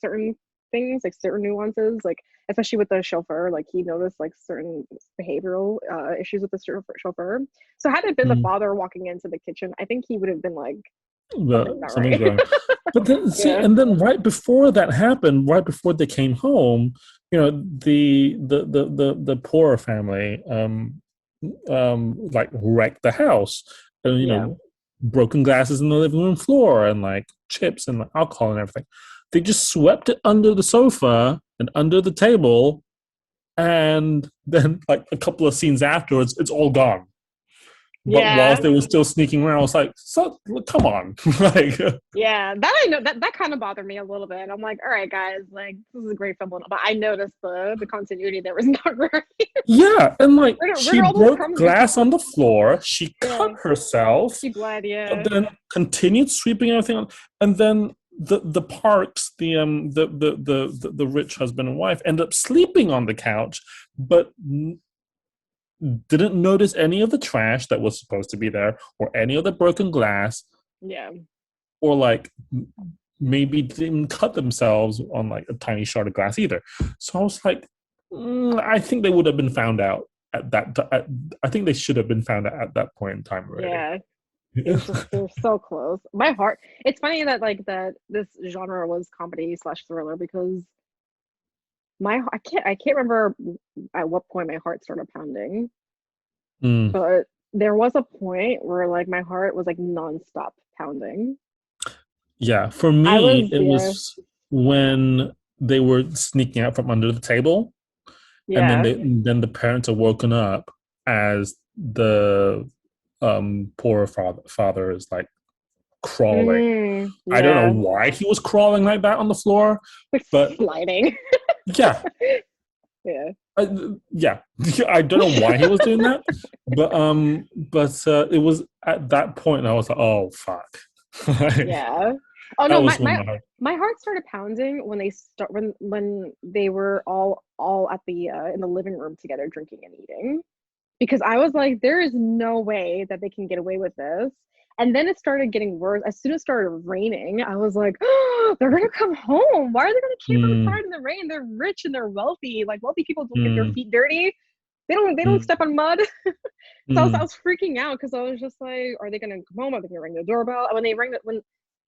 certain things, like certain nuances, like especially with the chauffeur, like he noticed like certain behavioral issues with the chauffeur. So had it been the Mm. father walking into the kitchen, I think he would have been like something's not Something's right. wrong. But then see, Yeah, and then right before that happened, right before they came home, the poorer family like wrecked the house, and yeah, broken glasses in the living room floor and like chips and alcohol and everything. They just swept it under the sofa and under the table, and then like a couple of scenes afterwards, it's all gone. But whilst yeah. they were still sneaking around, I was like, "So, come on!" like, Yeah, that I know that kind of bothered me a little bit. I'm like, all right, guys, like this is a great film, but I noticed the continuity there was not right. yeah, and like Where she do all those broke crumbs go? glass on the floor, she cut Yeah, herself, she bled. and Yeah, then continued sweeping everything on, and then the Parks, the rich husband and wife, end up sleeping on the couch, but didn't notice any of the trash that was supposed to be there, or any of the broken glass, Yeah. or like maybe didn't cut themselves on like a tiny shard of glass either. So I was like, I think they would have been found out at that. I think they should have been found out at that point in time already. Yeah. It was just they're so close. My heart. It's funny that like that this genre was comedy slash thriller because I can't remember at what point my heart started pounding, Mm. but there was a point where like my heart was like nonstop pounding. Yeah, for I me, was it yeah, was when they were sneaking out from under the table, and yeah, then the parents are woken up as the poor father is like crawling. I don't know yeah, why he was crawling like that on the floor, like but sliding. yeah, Yeah, yeah, I don't know why he was doing that, but it was at that point I was like, oh fuck, yeah. Oh that no, was when my heart. my heart started pounding when they start when they were all at the in the living room together drinking and eating. Because I was like, there is no way that they can get away with this. And then it started getting worse. As soon as it started raining, I was like, oh, they're gonna come home. Why are they gonna camp Mm, outside in the rain? They're rich and they're wealthy. Like wealthy people don't get their mm, feet dirty. They don't mm, step on mud. So I mm. was freaking out because I was just like, are they gonna come home? Are they gonna ring the doorbell? And when they rang that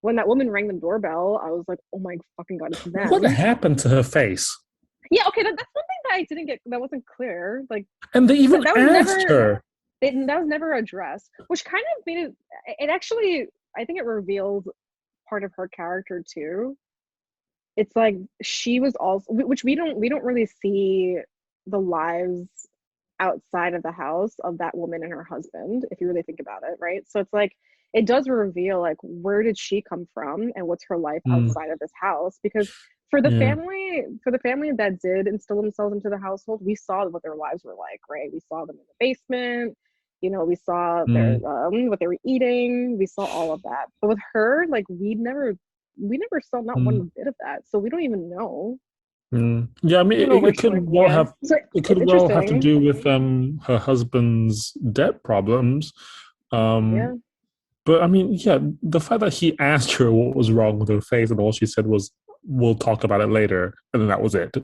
when that woman rang the doorbell, I was like, oh my fucking god, it's What them. happened to her face? Yeah, okay, that's one thing that I didn't get that wasn't clear. Like And they even that was asked never her. that was never addressed, which kind of made it actually I think it revealed part of her character too. It's like she was also which we don't really see the lives outside of the house of that woman and her husband if you really think about it, right? So it's like it does reveal like where did she come from and what's her life Mm, outside of this house because yeah. for the family that did instill themselves into the household, we saw what their lives were like, right? We saw them in the basement, we saw their Mm, what they were eating, we saw all of that. But with her, like we never saw not mm, one bit of that, so we don't even know. yeah, I mean, We don't know where it she could went. well Yeah, have so it could it's well have to interesting. do with her husband's debt problems. Yeah, Um, but I mean, yeah, the fact that he asked her what was wrong with her face, and all she said was, "We'll talk about it later," and then that was it.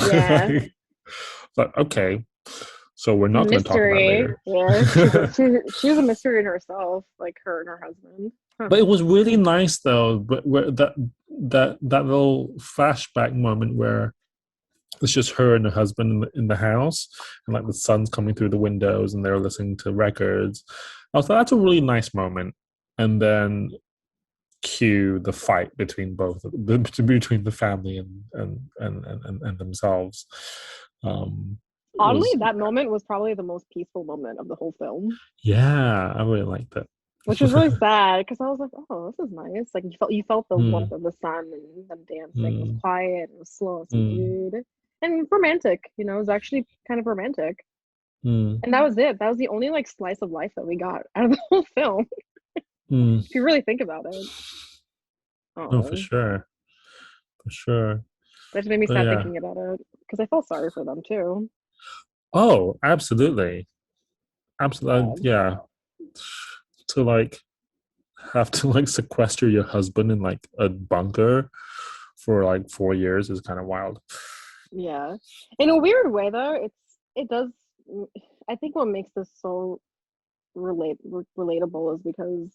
yeah. Like, okay, so we're not going to talk about it Mystery. later. Yeah, she was a mystery in herself, like her and her husband. Huh. But it was really nice though, but where that little flashback moment where it's just her and her husband in the house, and like the sun's coming through the windows, and they're listening to records. I was like, that's a really nice moment. And then cue the fight between between the family and themselves. It Oddly, was that moment was probably the most peaceful moment of the whole film, yeah, I really liked it. which was really sad because I was like, "Oh, this is nice." Like you felt the warmth mm, of the sun and them dancing. It was mm, quiet, it was slow and mm, subdued, and romantic. It was actually kind of romantic. mm, And that was it. That was the only like slice of life that we got out of the whole film, mm. if you really think about it. No, for Oh, sure, for sure. that just made me But sad yeah. thinking about it because I felt sorry for them too. Oh, absolutely. Absolutely. Sad. Yeah. To like have to like sequester your husband in like a bunker for like 4 years is kind of wild. Yeah. In a weird way though, it does I think what makes this so relatable is because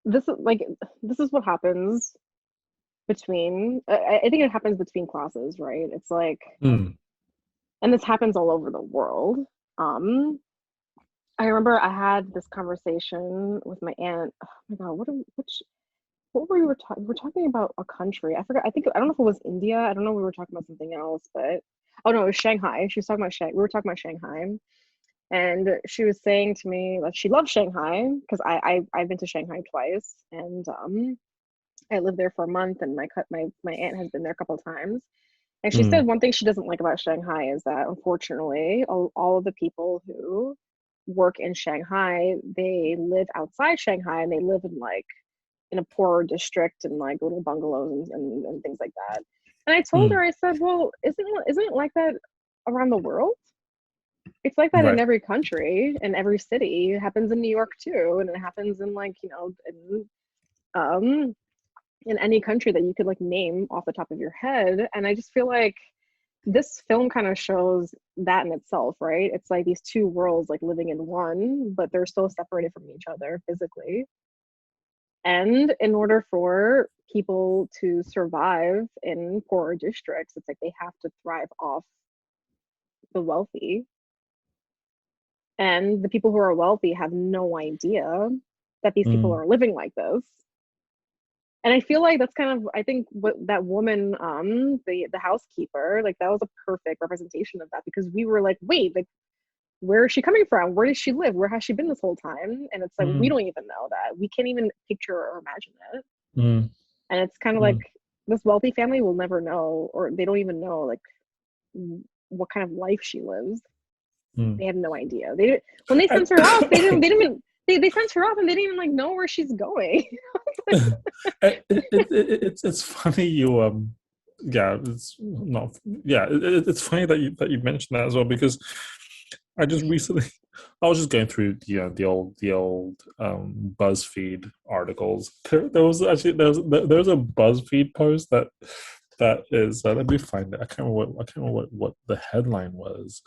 this is like this is what happens between I think it happens between classes, right? It's like Mm, and this happens all over the world. Um I remember I had this conversation with my aunt. Oh my God, what were we were talking? We were talking about a country. I forgot. I don't know if it was India. I don't know. We were talking about something else, but oh no, it was Shanghai. She was talking about Shanghai. We were talking about Shanghai, and she was saying to me that she loves Shanghai because I've been to Shanghai twice, and I lived there for a month, and my aunt has been there a couple of times. And she mm, said one thing she doesn't like about Shanghai is that unfortunately all of the people who work in Shanghai, they live outside Shanghai and they live in like in a poorer district and like little bungalows and things like that. And I told her, I said, well, isn't it like that around the world? It's like that in Right. every country, in every city. It happens in New York too, and it happens in like, um in any country that you could like name off the top of your head. And I just feel like this film kind of shows that in itself, right? It's like these two worlds like living in one, but they're still separated from each other physically. And in order for people to survive in poorer districts, it's like they have to thrive off the wealthy. And the people who are wealthy have no idea that these people Mm. are living like this. And I feel like that's kind of, I think what that woman, the housekeeper, like that was a perfect representation of that, because we were like, wait, like where is she coming from? Where does she live? Where has she been this whole time? And it's like we Mm. don't even know that. We can't even picture or imagine it. Mm. And it's kind of like Mm. this wealthy family will never know, or they don't even know like what kind of life she lives. Mm. They have no idea. They when they I, sent her off, they didn't even they sent her off and they didn't even like know where she's going. it's funny you yeah, it's not, yeah, it's funny that you mentioned that as well, because I just recently I was just going through the old BuzzFeed articles. There was actually there's a BuzzFeed post that is let me find it. I can't remember what the headline was,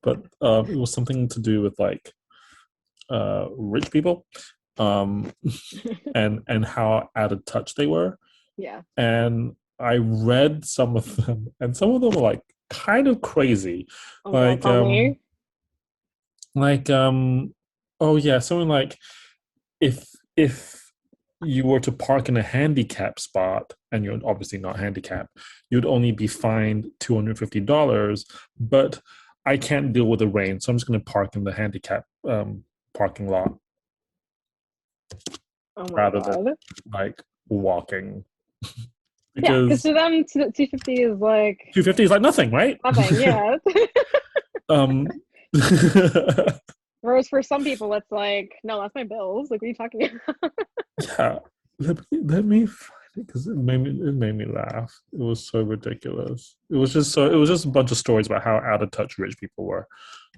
but it was something to do with like rich people, um, and how out of touch they were. Yeah. And I read some of them, and some of them were like kind of crazy, Oh no, like tell me. like oh yeah, something like if you were to park in a handicap spot and you're obviously not handicapped, you'd only be fined $250, but I can't deal with the rain, so I'm just going to park in the handicap parking lot Oh my rather than god. like walking, Yeah, because because to them, 250 is like 250 is like nothing, right? nothing. Yeah. um Whereas for some people, it's like, no, that's my bills. Like, what are you talking about? yeah, let me find it, because it made me laugh. It was so ridiculous. It was just a bunch of stories about how out of touch rich people were.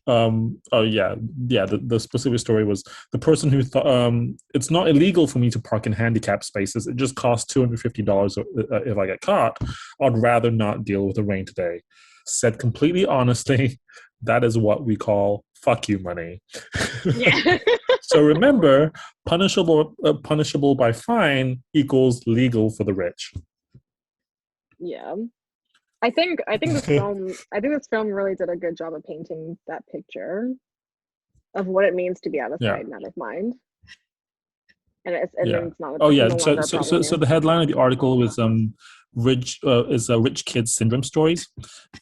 Oh yeah, yeah, the specific story was the person who thought, it's not illegal for me to park in handicap spaces, it just costs $250 if I get caught. I'd rather not deal with the rain today. Said completely honestly, that is what we call fuck you money. Yeah. So remember, punishable by fine equals legal for the rich. Yeah. I think this film really did a good job of painting that picture of what it means to be out of Yeah, sight and out of mind. And then yeah. Oh it's yeah. no So longer a so so, problem. so Yeah. the headline of the article was rich kids syndrome stories,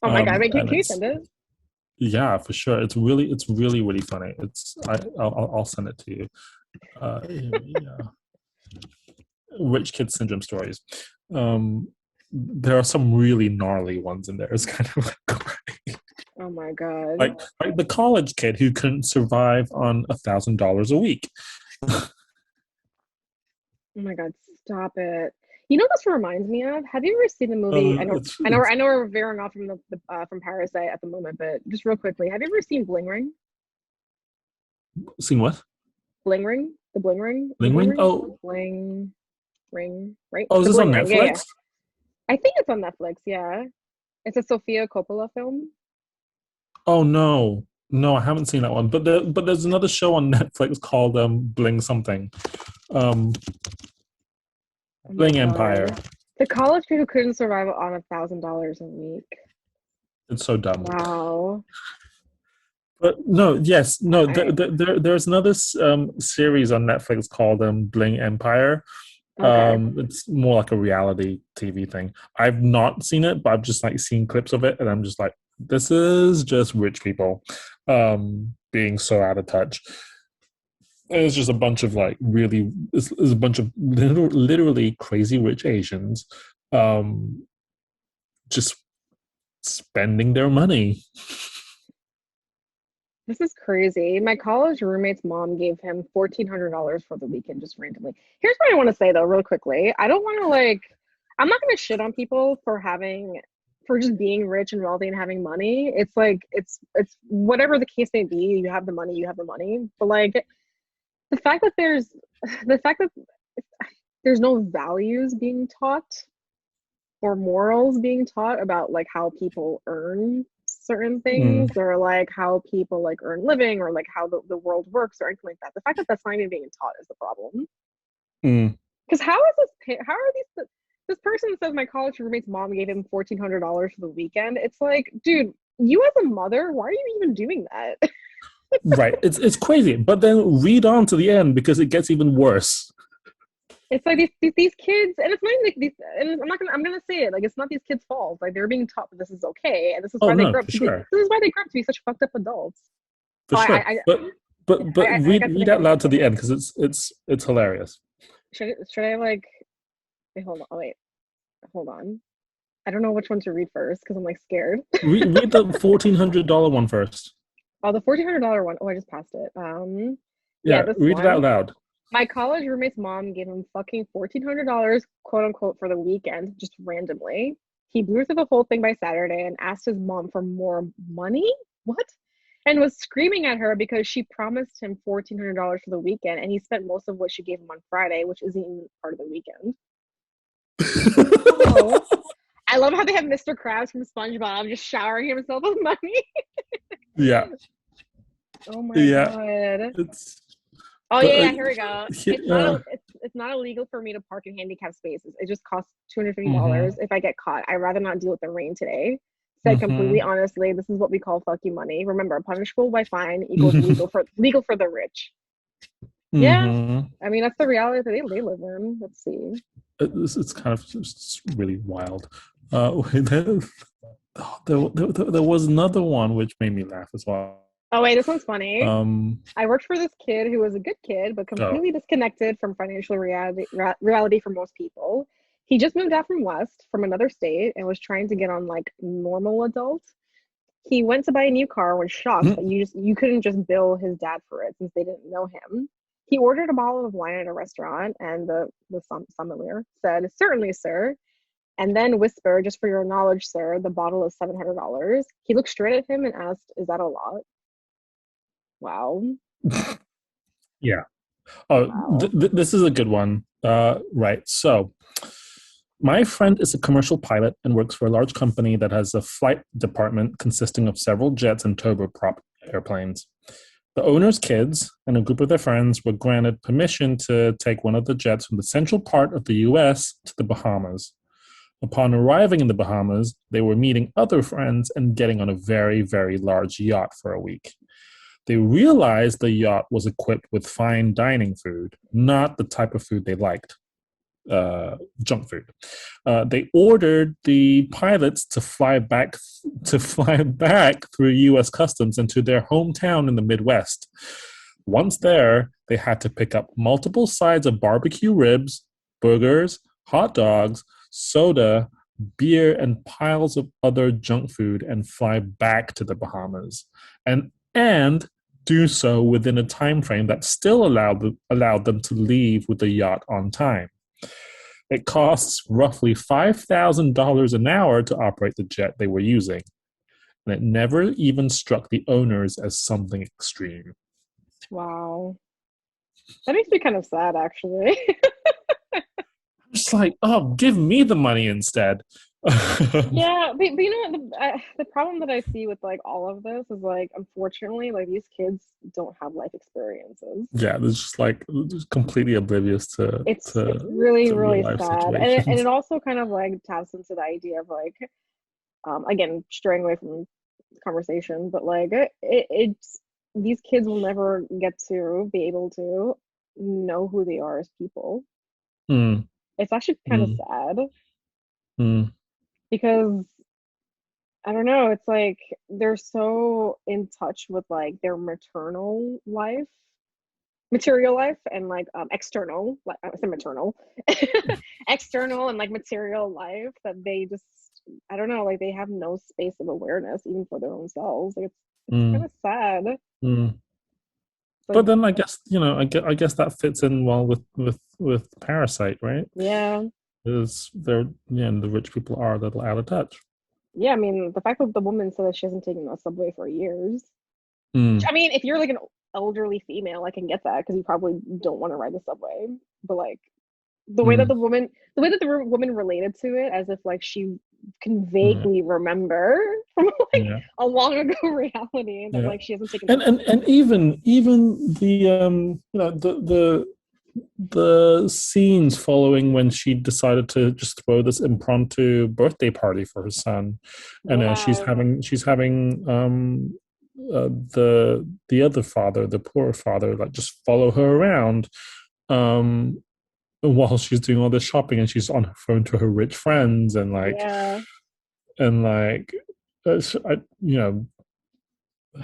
Oh my god, wait, and can you it's, send it? yeah, for sure. It's really funny. I'll send it to you. Yeah, rich kid syndrome stories. Um, there are some really gnarly ones in there. It's kind of like Oh my god. like the college kid who couldn't survive on $1,000 a week. Oh my god, stop it. You know what this reminds me of? Have you ever seen the movie? It's I know we're veering off from the from Parasite at the moment, but just real quickly, have you ever seen Bling Ring? seen what? Bling Ring? The Bling Ring? Is it Ling Bling Ring? Ring? Bling Ring, right? Oh, is The this on Bling Ring, yeah, yeah. Netflix? I think it's on Netflix, yeah. It's a Sofia Coppola film. Oh no, no, I haven't seen that one. But there's another show on Netflix called Bling something, um, Oh my Bling Empire. god. The college kid who couldn't survive on $1,000 a week. It's so dumb. Wow. But no, yes, no. I There's another series on Netflix called Bling Empire. okay. It's more like a reality TV thing. I've not seen it, but I've just like seen clips of it, and I'm just like, this is just rich people, being so out of touch. And it's just a bunch of like really, it's a bunch of literally crazy rich Asians, um, just spending their money. This is crazy. My college roommate's mom gave him $1,400 for the weekend just randomly. Here's what I want to say though, real quickly. I don't want to like, I'm not going to shit on people for having, for just being rich and wealthy and having money. It's like, it's whatever the case may be. You have the money, you have the money. But like, the fact that the fact that there's no values being taught or morals being taught about like how people earn certain Mm, things or like how people like earn living or like how the world works or anything like that. The fact that that's not even being taught is the problem. mm. Because how is this, how are these, this person says my college roommate's mom gave him $1,400 for the weekend. It's like, dude, you as a mother, why are you even doing that? Right. It's crazy. But then read on to the end because it gets even worse. It's like these kids, and it's not even like these. And I'm gonna say it. Like it's not these kids' fault. Like they're being taught that this is okay, and this is Oh why they no, grow up for to be. sure. This is why they grow up to be such fucked up adults. For Oh, sure. But I read got read something out else to loud to say. the end because it's hilarious. Should I like? Wait, hold on. Oh, wait, hold on. I don't know which one to read first because I'm like scared. Read the $1,400 one first. Oh, the $1,400 one. Oh, I just passed it. Yeah, Yeah, this read it out one. loud. My college roommate's mom gave him fucking $1,400, quote unquote, for the weekend, just randomly. He blew through the whole thing by Saturday and asked his mom for more money. What? And was screaming at her because she promised him $1,400 for the weekend, and he spent most of what she gave him on Friday, which isn't even part of the weekend. Oh, I love how they have Mr. Krabs from SpongeBob just showering himself with money. Yeah, Oh my yeah. god. It's Oh but yeah, yeah, here we go. yeah. It's not illegal for me to park in handicapped spaces. It just costs $250 Mm-hmm. if I get caught. I'd rather not deal with the rain today. Said completely Mm-hmm. honestly, this is what we call fuck you money. Remember, punishable by fine equals legal for the rich. Yeah, Mm-hmm. I mean that's the reality that they live in. Let's see. It's kind of just really wild. There, there was another one which made me laugh as well. Oh wait, this one's funny. Um, I worked for this kid who was a good kid, but oh, completely disconnected from financial reality for most people. He just moved out from West, from another state, and was trying to get on like normal adult. He went to buy a new car and was shocked that you couldn't just bill his dad for it since they didn't know him. He ordered a bottle of wine at a restaurant, and the sommelier said, "Certainly, sir." And then whispered, "Just for your knowledge, sir, the bottle is $700." He looked straight at him and asked, "Is that a lot?" Wow. yeah. Oh, Wow. this is a good one. Right. So, my friend is a commercial pilot and works for a large company that has a flight department consisting of several jets and turboprop airplanes. The owner's kids and a group of their friends were granted permission to take one of the jets from the central part of the US to the Bahamas. Upon arriving in the Bahamas, they were meeting other friends and getting on a very, very large yacht for a week. They realized the yacht was equipped with fine dining food, not the type of food they liked, junk food. They ordered the pilots to fly back through U.S. customs into their hometown in the Midwest. Once there, they had to pick up multiple sides of barbecue ribs, burgers, hot dogs, soda, beer, and piles of other junk food and fly back to the Bahamas. And do so within a time frame that still allowed them to leave with the yacht on time. It costs roughly $5,000 an hour to operate the jet they were using, and it never even struck the owners as something extreme. Wow. That makes me kind of sad, actually. Just like, oh, give me the money instead. Yeah, but you know what? The problem that I see with like all of this is like, unfortunately, like these kids don't have life experiences. Yeah, it's just like just completely oblivious It's really to real really life sad, and it situations. also kind of like taps into the idea of like, again, straying away from the conversation, but like it's these kids will never get to be able to know who they are as people. Mm, It's actually kind of mm, sad mm, because I don't know, it's like they're so in touch with like their maternal life, material life, and like external, like I said maternal, external and like material life that they just, I don't know, like they have no space of awareness even for their own selves. Like Kind Mm, of sad. mm. Like, But then I guess I guess that fits in well with Parasite, right? yeah, Is they're the rich people are a little out of touch. yeah. I mean, the fact that the woman said that she hasn't taken a subway for years. Mm, I mean, if you're like an elderly female, I can get that because you probably don't want to ride the subway. But like mm, the way that the woman related to it, as if like she can yeah, vaguely remember from like yeah, a long ago reality that yeah. like she hasn't taken a And even the the scenes following when she decided to just throw this impromptu birthday party for her son, and yeah, she's having the other father, the poor father, like just follow her around um while she's doing all this shopping, and she's on her phone to her rich friends, yeah, and like you know,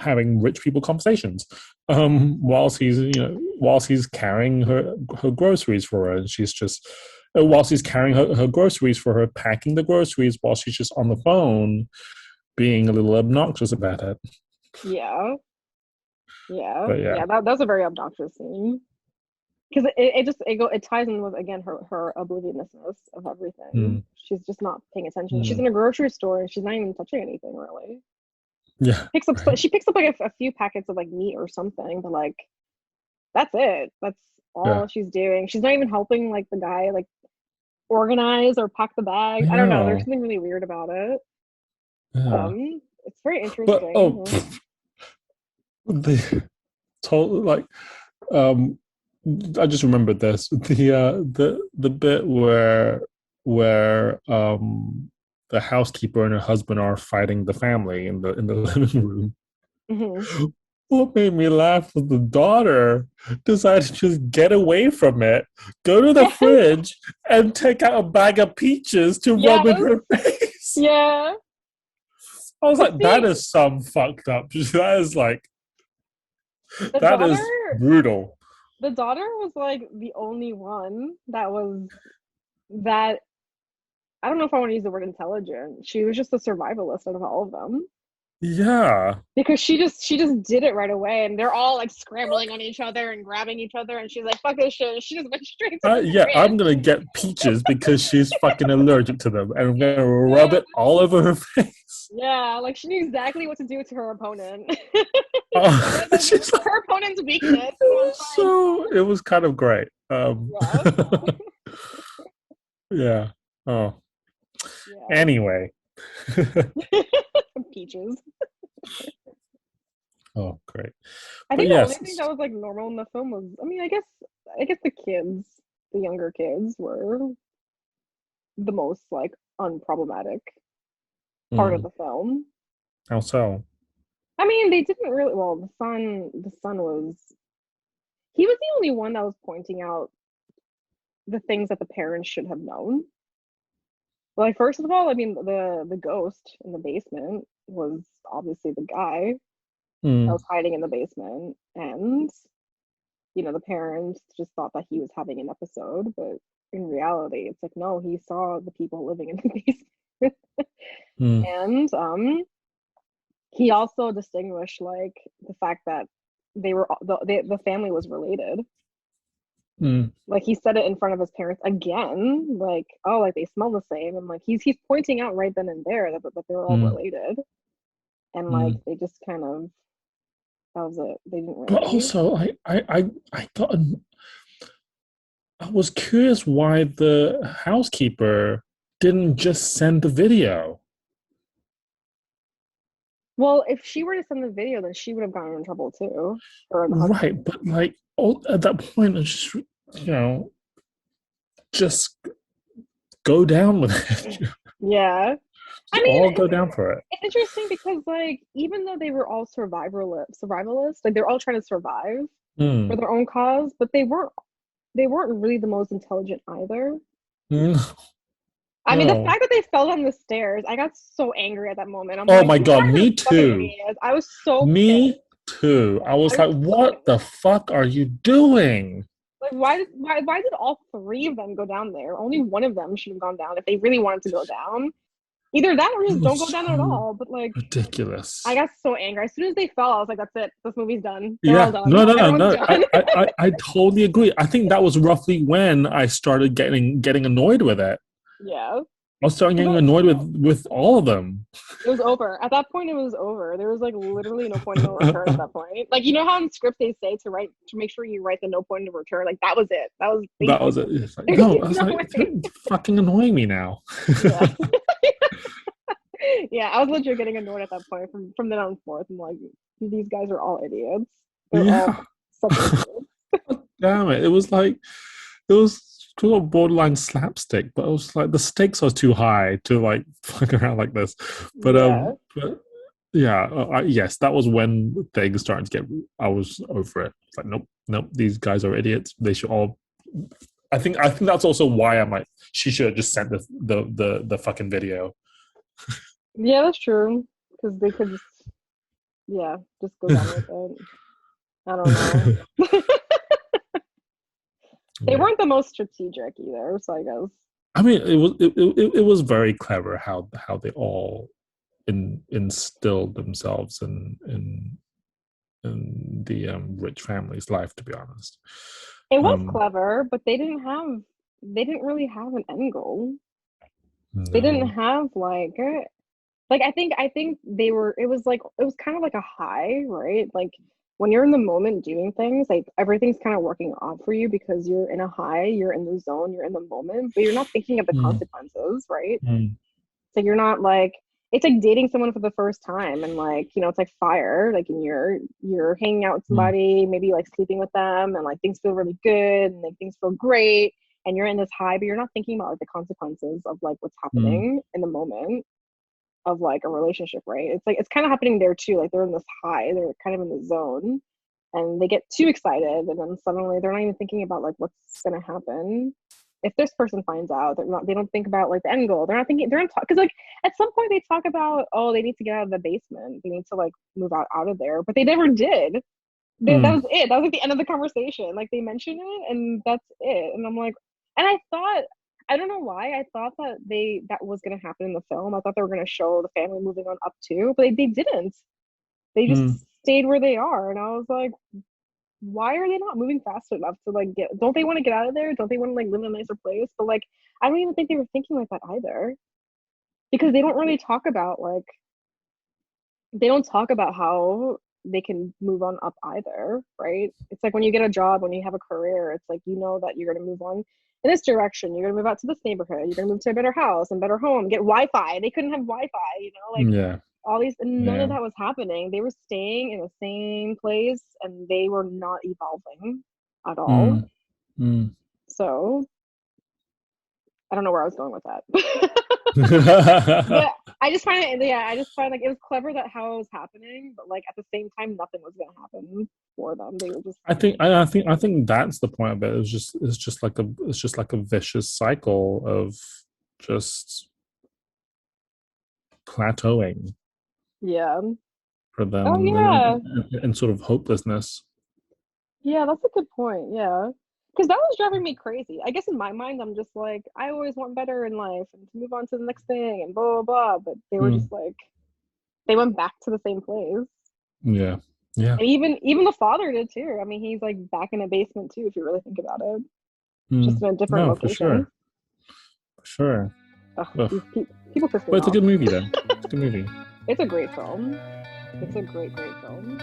having rich people conversations whilst he's carrying her groceries for her, and she's just whilst he's carrying her groceries for her, packing the groceries while she's just on the phone being a little obnoxious about it. yeah, yeah, But yeah. yeah. That's a very obnoxious scene because it ties in with again her obliviousness of everything. Mm, She's just not paying attention. She's mm, in a grocery store and she's not even touching anything really. yeah, right. She picks up like a few packets of like meat or something, but like that's it. That's Yeah, all she's doing. She's not even helping like the guy like organize or pack the bag. I don't know. There's yeah, something really weird about it. yeah. It's very But interesting. the total like um I just remembered this the bit where the housekeeper and her husband are fighting the family in the living room. Hmm. What made me laugh was the daughter decided to just get away from it, go to the Yes, fridge, and take out a bag of peaches to rub in yes, her face. yeah. I was But like, that see, is some fucked up. That is like the that daughter, is brutal. the daughter was like the only one that was that. I don't know if I want to use the word intelligent. She was just a survivalist out of all of them. Yeah. Because she just did it right away and they're all like scrambling on each other and grabbing each other and she's like fuck this shit and she just went straight to the Yeah, I'm fridge. gonna get peaches because she's fucking allergic to them, and I'm gonna rub Yeah, it all over her face. yeah, like she knew exactly what to do to her opponent. She's like, Her opponent's weakness. it was kind of great. Yeah, Yeah. Oh. yeah. Anyway. Peaches. Oh, great. I But think the only thing yes. that was like normal in the film was I mean I guess the kids, the younger kids were the most like unproblematic part of Mm, the film. how so? I mean, they didn't really. Well, the son was. He was the only one that was pointing out the things that the parents should have known. Like, first of all, I mean, the ghost in the basement was obviously the guy that Mm, was hiding in the basement, and the parents just thought that he was having an episode, but in reality, it's like no, he saw the people living in the basement, mm, and he also distinguished like the fact that the family was related. mm, Like he said it in front of his parents again, like, oh, like they smell the same. And like he's pointing out right then and there that they're all mm, related. And like mm. they just kind of that was it. They didn't But really. also, I thought I was curious why the housekeeper didn't just send the video. Well, if she were to send the video, then she would have gotten in trouble too. Or the Right, husband. but like at that point, it's just, just go down with it. Yeah. I Just mean, all go down for it. it's interesting because like even though they were all survivalists, like they're all trying to survive for Mm. their own cause, but they weren't really the most intelligent either. Mm. I mean, the No. fact that they fell down the stairs, I got so angry at that moment. I'm Oh like, my you god, guys are me fucking too. idiots. I was so Me pissed. too. I I was was like, so what the pissed. fuck are you doing? Like, why did all three of them go down there? Only one of them should have gone down if they really wanted to go down. Either that or It just don't was go down at so all. But like, I ridiculous. got so angry. As soon as they fell, I was like, that's it. This movie's done. They're all Yeah, no, done. no, no, Everyone's no. done. I totally agree. I think that was roughly when I started getting annoyed with it. Yeah. I was starting getting Because annoyed with all of them. it was over. At that point, it was over. There was like literally no point of no return at that point. Like, you know how in script they say to make sure you write the no point of return? Like, that was it. That was That basic. was it. It's like, There's no, I was no like, way. you're fucking annoying me now. Yeah. Yeah, I was legit getting annoyed at that point from then on forth. I'm like, these guys are all idiots. They're Yeah. all such idiots. Damn it. It was like, it was sort of borderline slapstick, but it was like the stakes are too high to like fuck around like this. Yeah. But yeah, yes, that was when things started to get, I was over it. It's like, nope, nope, these guys are idiots. They should all, I think that's also why I'm like, she should have just sent the fucking video. Yeah, that's true. Because they could just, yeah, just go down with it. I don't know. They Yeah. weren't the most strategic either, so I guess. I mean, it was very clever how they all instilled themselves in the rich family's life. To be honest, It was um, clever, but they didn't really have an end goal. They didn't no, have like I think they were it was kind of like a high, right? Like when you're in the moment doing things, like everything's kind of working out for you because you're in a high, you're in the zone, you're in the moment, but you're not thinking of the mm, consequences, right? mm, So you're not like it's like dating someone for the first time and like, you know, it's like fire, like and you're hanging out with mm, somebody, maybe like sleeping with them and like things feel really good and like things feel great and you're in this high, but you're not thinking about like the consequences of like what's mm, happening in the moment of like a relationship, right? It's like it's kind of happening there too. Like they're in this high, they're kind of in the zone, and they get too excited, and then suddenly they're not even thinking about like what's gonna happen. If this person finds out, they're not. They don't think about like the end goal. They're not thinking. They're not because like at some point they talk about oh they need to get out of the basement. They need to like move out of there, but they never did. That mm, was it. That was like the end of the conversation. Like they mentioned it, and that's it. And I'm like, and I thought, I don't know why, I thought that that was gonna happen in the film. I thought they were gonna show the family moving on up too, but they didn't. They just mm, stayed where they are, and I was like, why are they not moving fast enough to like get? Don't they want to get out of there? Don't they want to like live in a nicer place? But like, I don't even think they were thinking like that either, because they don't really talk about like they don't talk about how they can move on up either, right? It's like when you get a job, when you have a career, it's like you know that you're going to move on in this direction. You're going to move out to this neighborhood. You're going to move to a better house and better home. Get Wi-Fi. They couldn't have Wi-Fi, you know, like yeah, all these. And none of yeah, that was happening. They were staying in the same place, and they were not evolving at all. mm, mm. So I don't know where I was going with that. But I just find like it was clever that how it was happening, but like at the same time, nothing was gonna happen for them. They were just I think that's the point of it. It's just like a vicious cycle of just plateauing yeah. for Oh them yeah, and sort of hopelessness. yeah. That's a good point. Yeah, because that was driving me crazy. I guess in my mind, I'm just like I always want better in life and to move on to the next thing and blah blah blah. But they were Mm, just like they went back to the same place. yeah, yeah. And even the father did too. I mean, he's like back in a basement too, if you really think about it, just Mm, in a different no, for location. sure, for sure. Ugh, Ugh. people piss But me it's a off. good movie, though. It's a good movie. It's a great film. It's a great film.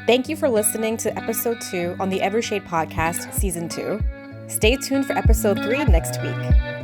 Thank you for listening to episode 2 on the Every Shade podcast, season 2. Stay tuned for episode 3 next week.